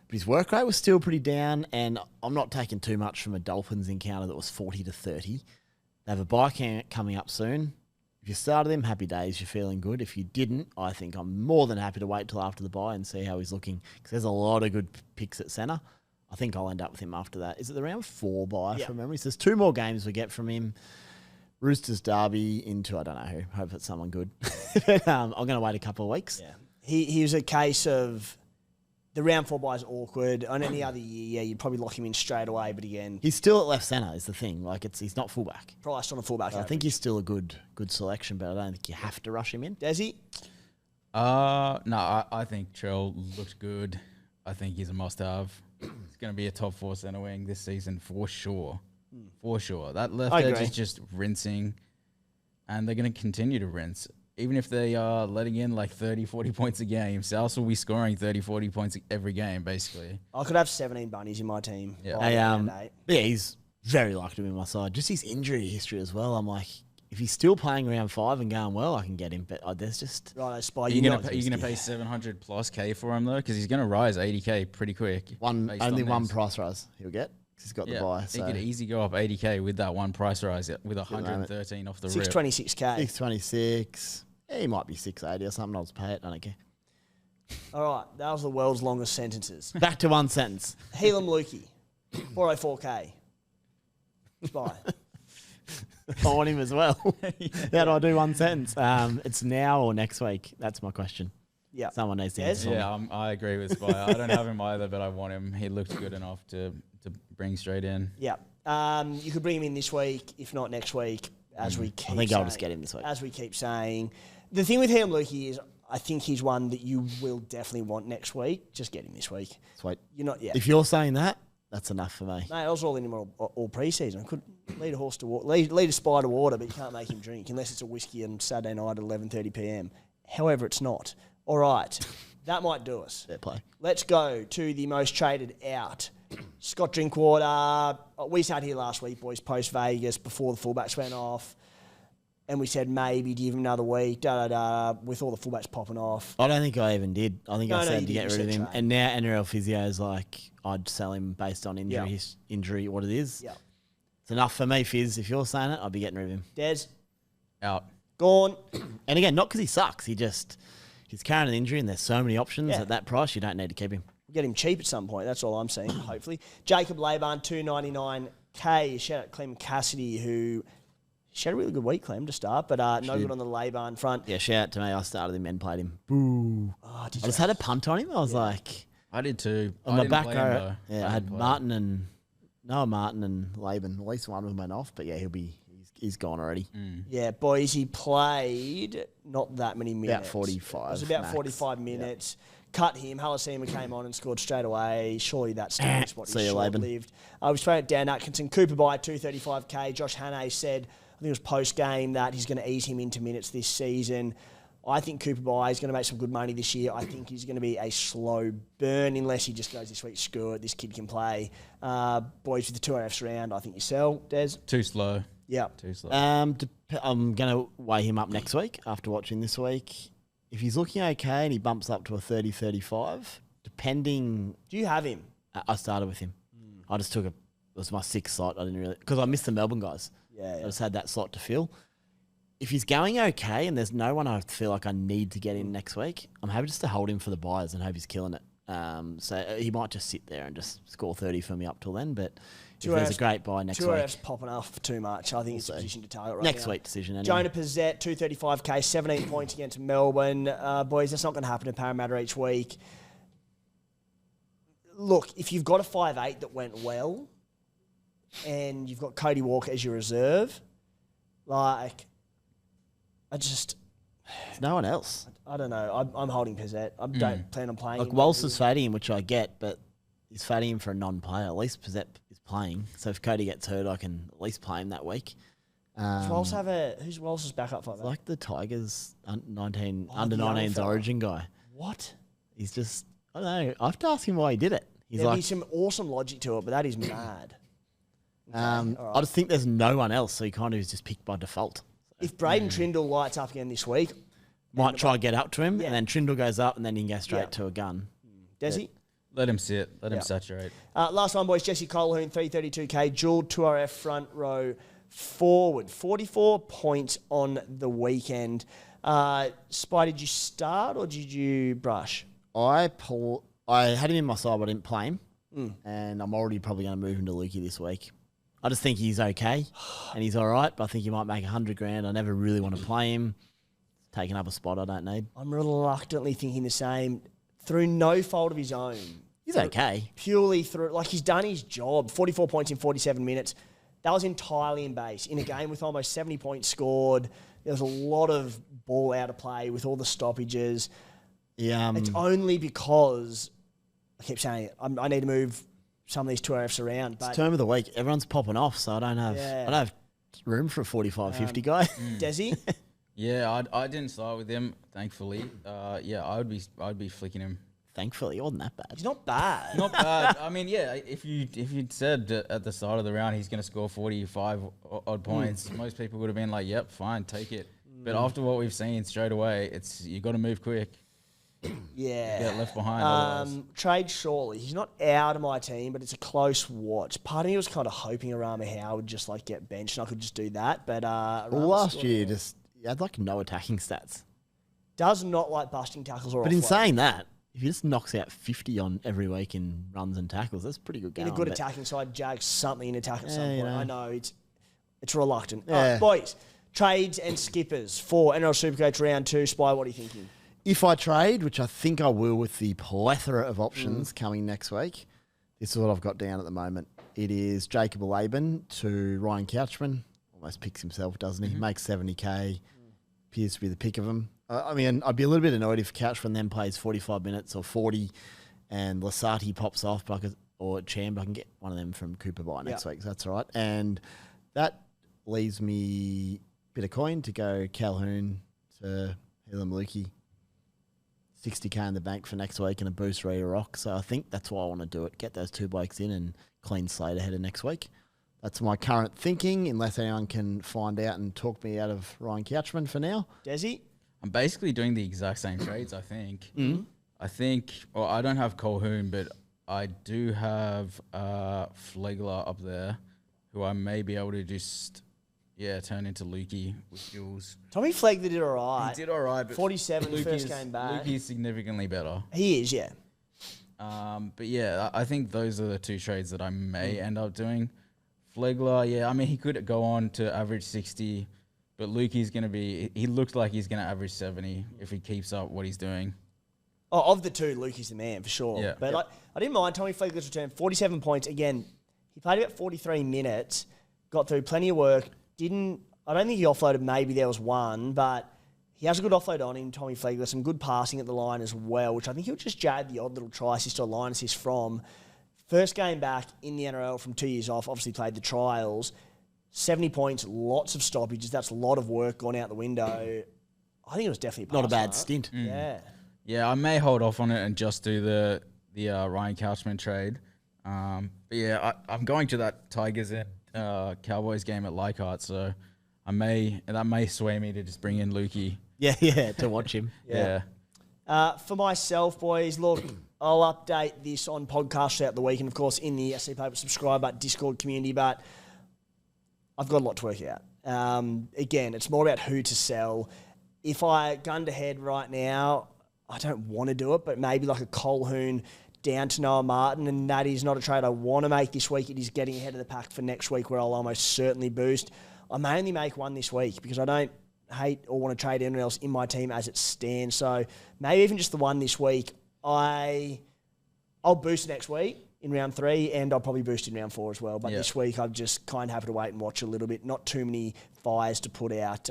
But his work rate was still pretty down, and I'm not taking too much from a Dolphins encounter that was 40 to 30. They have a bye camp coming up soon. If you started him, happy days, you're feeling good. If you didn't, I think I'm more than happy to wait till after the bye and see how he's looking, because there's a lot of good picks at centre. I think I'll end up with him after that. Is it the round 4 bye from memory? So there's 2 more games we get from him. Roosters Derby into, I don't know who. Hope it's someone good. But, I'm going to wait a couple of weeks. Yeah. He was a case of the round 4 bye is awkward. On any other year, you'd probably lock him in straight away. But again, he's still at left centre is the thing. Like he's not fullback. Priced on a fullback. I think he's still a good selection, but I don't think you have to rush him in. Desi? No, I think Trell looked good. I think he's a must-have. He's going to be a top 4 centre wing this season for sure. For sure. That left edge is just rinsing, and they're going to continue to rinse. even if they are letting in like 30, 40 points a game, South will be scoring 30, 40 points every game, basically. I could have 17 bunnies in my team. Yeah. by round 8. Yeah, he's very likely to be on my side. Just his injury history as well. I'm like, if he's still playing round 5 and going well, I can get him. But there's just Right, Spy, You're going to pay 700 plus K for him, though? Because he's going to rise 80K pretty quick. only one price rise he'll get. He's got the buy. He So could easy go up 80K with that one price rise with 113 off the rip. 626K. 626. Yeah, he might be 680 or something. I'll just pay it. I don't care. All right, that was the world's longest sentences. Back to one sentence. Helam Lukey, 404K. Spy. I want him as well. How do I do one sentence? It's now or next week. That's my question. Yeah. Someone needs to Dez? answer. Yeah, I agree with Spy. I don't have him either, but I want him. He looked good enough to bring straight in. Yeah. You could bring him in this week, if not next week, as we keep I think saying. I'll just get him this week. As we keep saying. The thing with Helam Lukey is I think he's one that you will definitely want next week. Just get him this week. Sweet. You're not yet. If you're saying that, that's enough for me. Mate, I was all in him all pre-season. I could lead a horse to water, lead a spy to water, but you can't make him drink unless it's a whiskey on Saturday night at 11:30 p.m. However, it's not. All right, that might do us. Fair play. Let's go to the most traded out. Scott Drinkwater. We sat here last week, boys, post Vegas, before the fullbacks went off, and we said maybe give him another week. With all the fullbacks popping off. I don't think I even did. I think I said you to get didn't. rid of You said him. trade. And now NRL Physio is like, I'd sell him based on injury, Yeah. injury, what it is. Yeah. It's enough for me, Fizz. If you're saying it, I'd be getting rid of him. Dez Out. gone. And again, not because he sucks. He's carrying an injury and there's so many options Yeah. at that price, you don't need to keep him. We'll get him cheap at some point. That's all I'm saying, hopefully. Jacob Laban, 299K. Shout out Clem Cassidy, who she had a really good week, Clem, to start, but no good on the Laban front. Yeah, shout out to me. I started him and played him. Boo. Oh, I just had a punt on him. I was like, I did too. on I the didn't back play him, row. though. Yeah, I had Noah Martin and Laban. At least one of them went off, but yeah, he's gone already. Yeah, boys, he played not that many minutes. 45 It was about max. 45 minutes. Cut him. Heamasi came on and scored straight away. Surely that still is what See is you, Laban. short-lived. I was trying it down. Atkinson, Cooper by 235K. Josh Hannay said, I think it was post-game, that he's going to ease him into minutes this season. I think Cooper By is going to make some good money this year. I think he's going to be a slow burn unless he just goes this week, screw it, this kid can play. Boys, with the 2RFs round, I think you sell, Des. Too slow. Yeah. Too slow. I'm going to weigh him up next week after watching this week. If he's looking okay and he bumps up to a 30-35, depending... Do you have him? I started with him. I just took it was my 6th slot. I didn't really... Because I missed the Melbourne guys. Yeah. I just had that slot to fill. If he's going okay and there's no one I feel like I need to get in next week, I'm happy just to hold him for the buyers and hope he's killing it. So he might just sit there and just score 30 for me up till then. But if there's a great buy next week... 2RFs popping off too much. I think it's a position to target right Next now. week decision anyway. Jonah Pizzette, 235K, 17 points against Melbourne. Boys, that's not going to happen to Parramatta each week. Look, if you've got a 5'8" that went well and you've got Cody Walker as your reserve, like, There's no one else. I don't know. I'm holding Pizzette. I don't plan on playing Like him. Walsh is fading him, which I get, but he's fading him for a non-player. At least Pizzette is playing. So if Cody gets hurt, I can at least play him that week. Does Walsh have who's Walsh's backup for that? Like the Tigers under the young 19s fella. Origin guy. What? He's just, I don't know. I have to ask him why he did it. He's There'd be like, some awesome logic to it, but that is mad. all right. I just think there's no one else, so he kind of is just picked by default. If Braydon Trindall lights up again this week, Might try to get up to him, Yeah. and then Trindall goes up, and then he can go straight Yeah. to a gun. Desi? Let him sit. Let him Yeah. saturate. Last one, boys. Jesse Colquhoun, 332K. Jewel 2RF front row forward. 44 points on the weekend. Spy, did you start or did you brush? I had him in my side, but I didn't play him. And I'm already probably going to move him to Lukey this week. I just think he's okay and he's all right, but I think he might make 100 grand. I never really want to play him. Taking up a spot I don't need. I'm reluctantly thinking the same. Through no fault of his own. He's okay. Purely through, like, he's done his job. 44 points in 47 minutes. That was entirely in base. In a game with almost 70 points scored, there was a lot of ball out of play with all the stoppages. Yeah, It's only because, I keep saying it, I need to move some of these 2RFs around. But term of the week. Everyone's popping off, so I don't have room for a 45, 50 guy. Desi, Yeah, I didn't start with him, thankfully. Yeah, I'd be flicking him. Thankfully, it wasn't that bad. He's not bad. Not bad. I mean, yeah, if you'd said at the start of the round he's going to score 45 odd points, most people would have been like, "Yep, fine, take it." But after what we've seen straight away, you got to move quick. Yeah. Get left behind. Otherwise. Trade shortly. He's not out of my team, but it's a close watch. Part of me was kind of hoping Arama Howe would just like get benched and I could just do that. But Well, last year, he had like no attacking stats. does not like busting tackles or But in offload. saying that, if he just knocks out 50 on every week in runs and tackles, that's pretty good in going. a good but- attacking side, Jags something in attack at some Yeah, you point. know. I know it's reluctant. Yeah. All right, boys, trades and skippers for NRL Supercoach Round 2. Spy, what are you thinking? If I trade, which I think I will with the plethora of options coming next week, this is what I've got down at the moment. It is Jacob Laban to Ryan Couchman. Almost picks himself, doesn't he? Makes 70k. Appears to be the pick of him. I mean, I'd be a little bit annoyed if Couchman then plays 45 minutes or 40 and Lasati pops off, or Chamb. I can get one of them from Cooper by next week, so that's all right. And that leaves me a bit of coin to go Calhoun to Helam Lukey. 60k in the bank for next week and a boost Rhea Rock. So I think that's why I want to do it. Get those two blokes in and clean slate ahead of next week. That's my current thinking, unless anyone can find out and talk me out of Ryan Couchman for now. Desi? I'm basically doing the exact same trades, I think. I think, well, I don't have Colhoun, but I do have Flegler up there, who I may be able to just, turn into Lukey with Jules. Tommy Flegler did all right. He did all right, but 47 Lukey first is- game back. Lukey is significantly better. He is, yeah. But yeah, I think those are the two trades that I may end up doing. Flegler, I mean, he could go on to average 60, but Lukey's going to he looks like he's going to average 70 if he keeps up what he's doing. Oh, of the two, Lukey's the man for sure. Yeah. But I didn't mind Tommy Flegler's return. 47 points. Again, he played about 43 minutes, got through plenty of work. I don't think he offloaded, maybe there was one, but he has a good offload on him, Tommy Flegler. Some good passing at the line as well, which I think he'll just jab the odd little try assist or line assist from. First game back in the NRL from 2 years off, obviously played the trials. 70 points, lots of stoppages. That's a lot of work gone out the window. I think it was definitely Not a pass bad mark. stint. Yeah. Yeah, I may hold off on it and just do the Ryan Couchman trade. But yeah, I'm going to that Tigers and Cowboys game at Leichhardt, so that may sway me to just bring in Lukey. Yeah, to watch him. Yeah. For myself, boys, look, I'll update this on podcasts throughout the week and, of course, in the SC Playbook subscriber Discord community, but I've got a lot to work out. Again, it's more about who to sell. If I gunned ahead right now, I don't want to do it, but maybe like a Colhoun down to Noah Martin, and that is not a trade I want to make this week. It is getting ahead of the pack for next week where I'll almost certainly boost. I may only make one this week because I don't hate or want to trade anyone else in my team as it stands. So maybe even just the one this week. I'll boost next week in round 3, and I'll probably boost in round 4 as well. But this week I'm just kind of happy to wait and watch a little bit. Not too many fires to put out.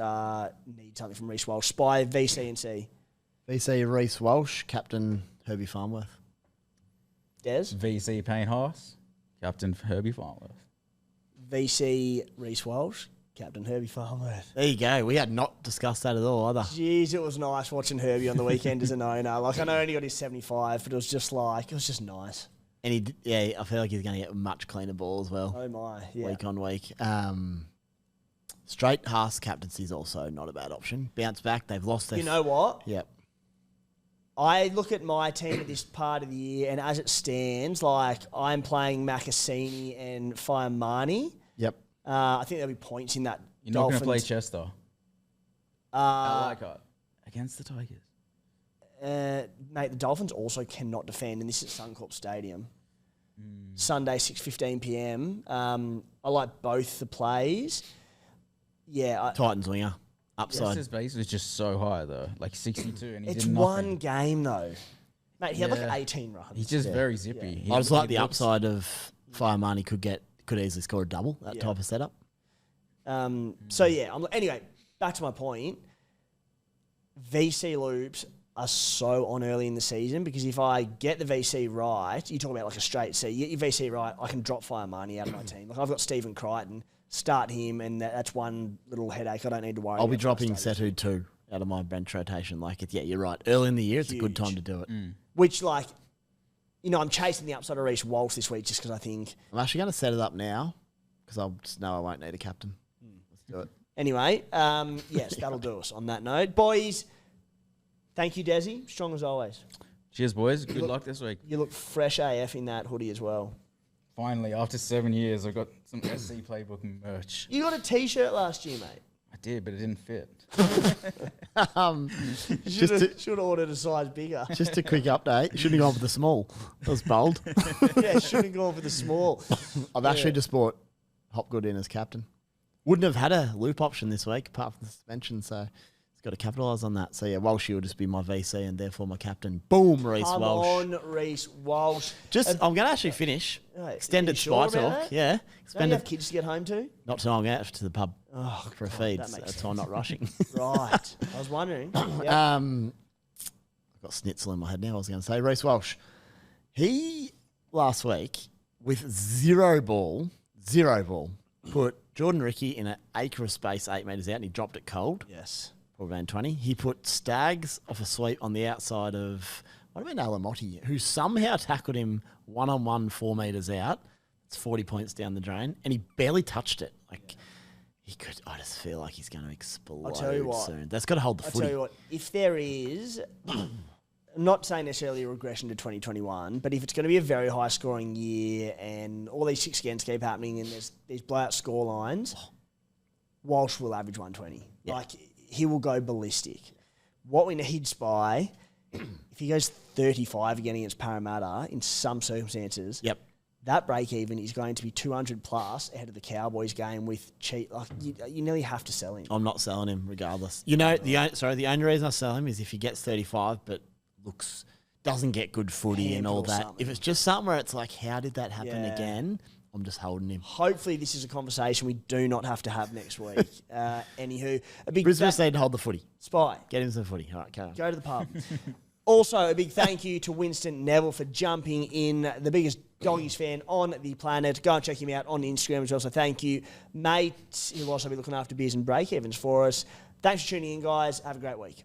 Need something from Reece Walsh. Spy, VC and C. VC Reece Walsh, captain Herbie Farnworth. Des? VC Payne Haas, Captain Herbie Farnworth. VC Reece Walsh, Captain Herbie Farnworth. There you go. We had not discussed that at all either. Jeez, it was nice watching Herbie on the weekend as an owner. Like, I know he only got his 75, but it was just nice. And I feel like he's going to get a much cleaner ball as well. Oh my, yeah. Week on week. Straight Haas captaincy is also not a bad option. Bounce back. They've lost their... You know what? Yep. I look at my team at this part of the year, and as it stands, like, I'm playing Makasini and Fiamani. Yep. I think there'll be points in that. You're not going to play Dolphins. Chester at Leichhardt against the Tigers. Mate, the Dolphins also cannot defend, and this is at Suncorp Stadium. Sunday, 6:15 p.m. I like both the plays. Yeah. Titans winger. Upside. Chester's base was just so high, though. Like 62, and he It's did nothing. one game, though. Mate, he had Yeah. like 18 runs. He's just very zippy. I just like the looks- upside of Fiamani could easily score a double, that type of setup. So, yeah. Anyway, back to my point. VC loops are so on early in the season because if I get the VC right, you talk about like a straight C, you get your VC right, I can drop Fiamani out of my team. Like, I've got Stephen Crichton. start him, and that's one little headache I don't need to worry about. I'll be dropping for us Setu too out of my bench rotation. You're right. Early in the year, it's a good time to do it. Which, I'm chasing the upside of Reece Walsh this week just because I think... I'm actually going to set it up now because I just know I won't need a captain. Let's do it. Anyway, yes, that'll do us on that note. Boys, thank you, Desi. Strong as always. Cheers, boys. Good luck this week. You look fresh AF in that hoodie as well. Finally, after 7 years, I got some SC Playbook merch. You got a T-shirt last year, mate. I did, but it didn't fit. Should have ordered a size bigger. Just a quick update. Shouldn't have gone for the small. That was bold. Yeah, should have gone for the small. I've actually just bought Hopgood in as captain. Wouldn't have had a loop option this week apart from the suspension, so he's got to capitalise on that. So yeah, Walsh will just be my VC and therefore my captain. Boom, Reece Walsh. Come on, Reece Walsh. I'm going to actually finish. Extended sure spy talk. that? Yeah. Don't you Extended. have kids to get home to? Not till I'm out to the pub for a feed. that makes That's why I'm not rushing. Right. I was wondering. Yep. I've got Snitzel in my head now. I was going to say Reece Walsh. He last week with zero ball, put Jordan Ricky in an acre of space 8 metres out and he dropped it cold. Yes. Probably around 20. He put Staggs off a sweep on the outside of, what about Alamotti, who somehow tackled him 1-on-1 4 metres out. It's 40 points down the drain and he barely touched it. He could, I just feel like he's going to explode I'll tell you what, soon. That's got to hold the footy. I'll tell you what, if there is, I'm not saying necessarily a regression to 2021, but if it's going to be a very high scoring year and all these 6 games keep happening and there's these blowout score lines, Walsh will average 120. Yeah. He will go ballistic. What we need Spy, if he goes 35 again against Parramatta in some circumstances, Yep. that break even is going to be 200 plus ahead of the Cowboys game with cheap. You nearly have to sell him. I'm not selling him regardless. You know, the only reason I sell him is if he gets 35 but doesn't get good footy and all that. something. If it's just something where it's like, how did that happen Yeah. again? I'm just holding him. Hopefully, this is a conversation we do not have to have next week. Anywho, a big Brisbane need to hold the footy. Spy. Get him some footy. All right, carry on. Go to the pub. Also, a big thank you to Winston Neville for jumping in, the biggest Doggies fan on the planet. Go and check him out on Instagram as well. So thank you, mate. He'll also be looking after beers and break evens for us. Thanks for tuning in, guys. Have a great week.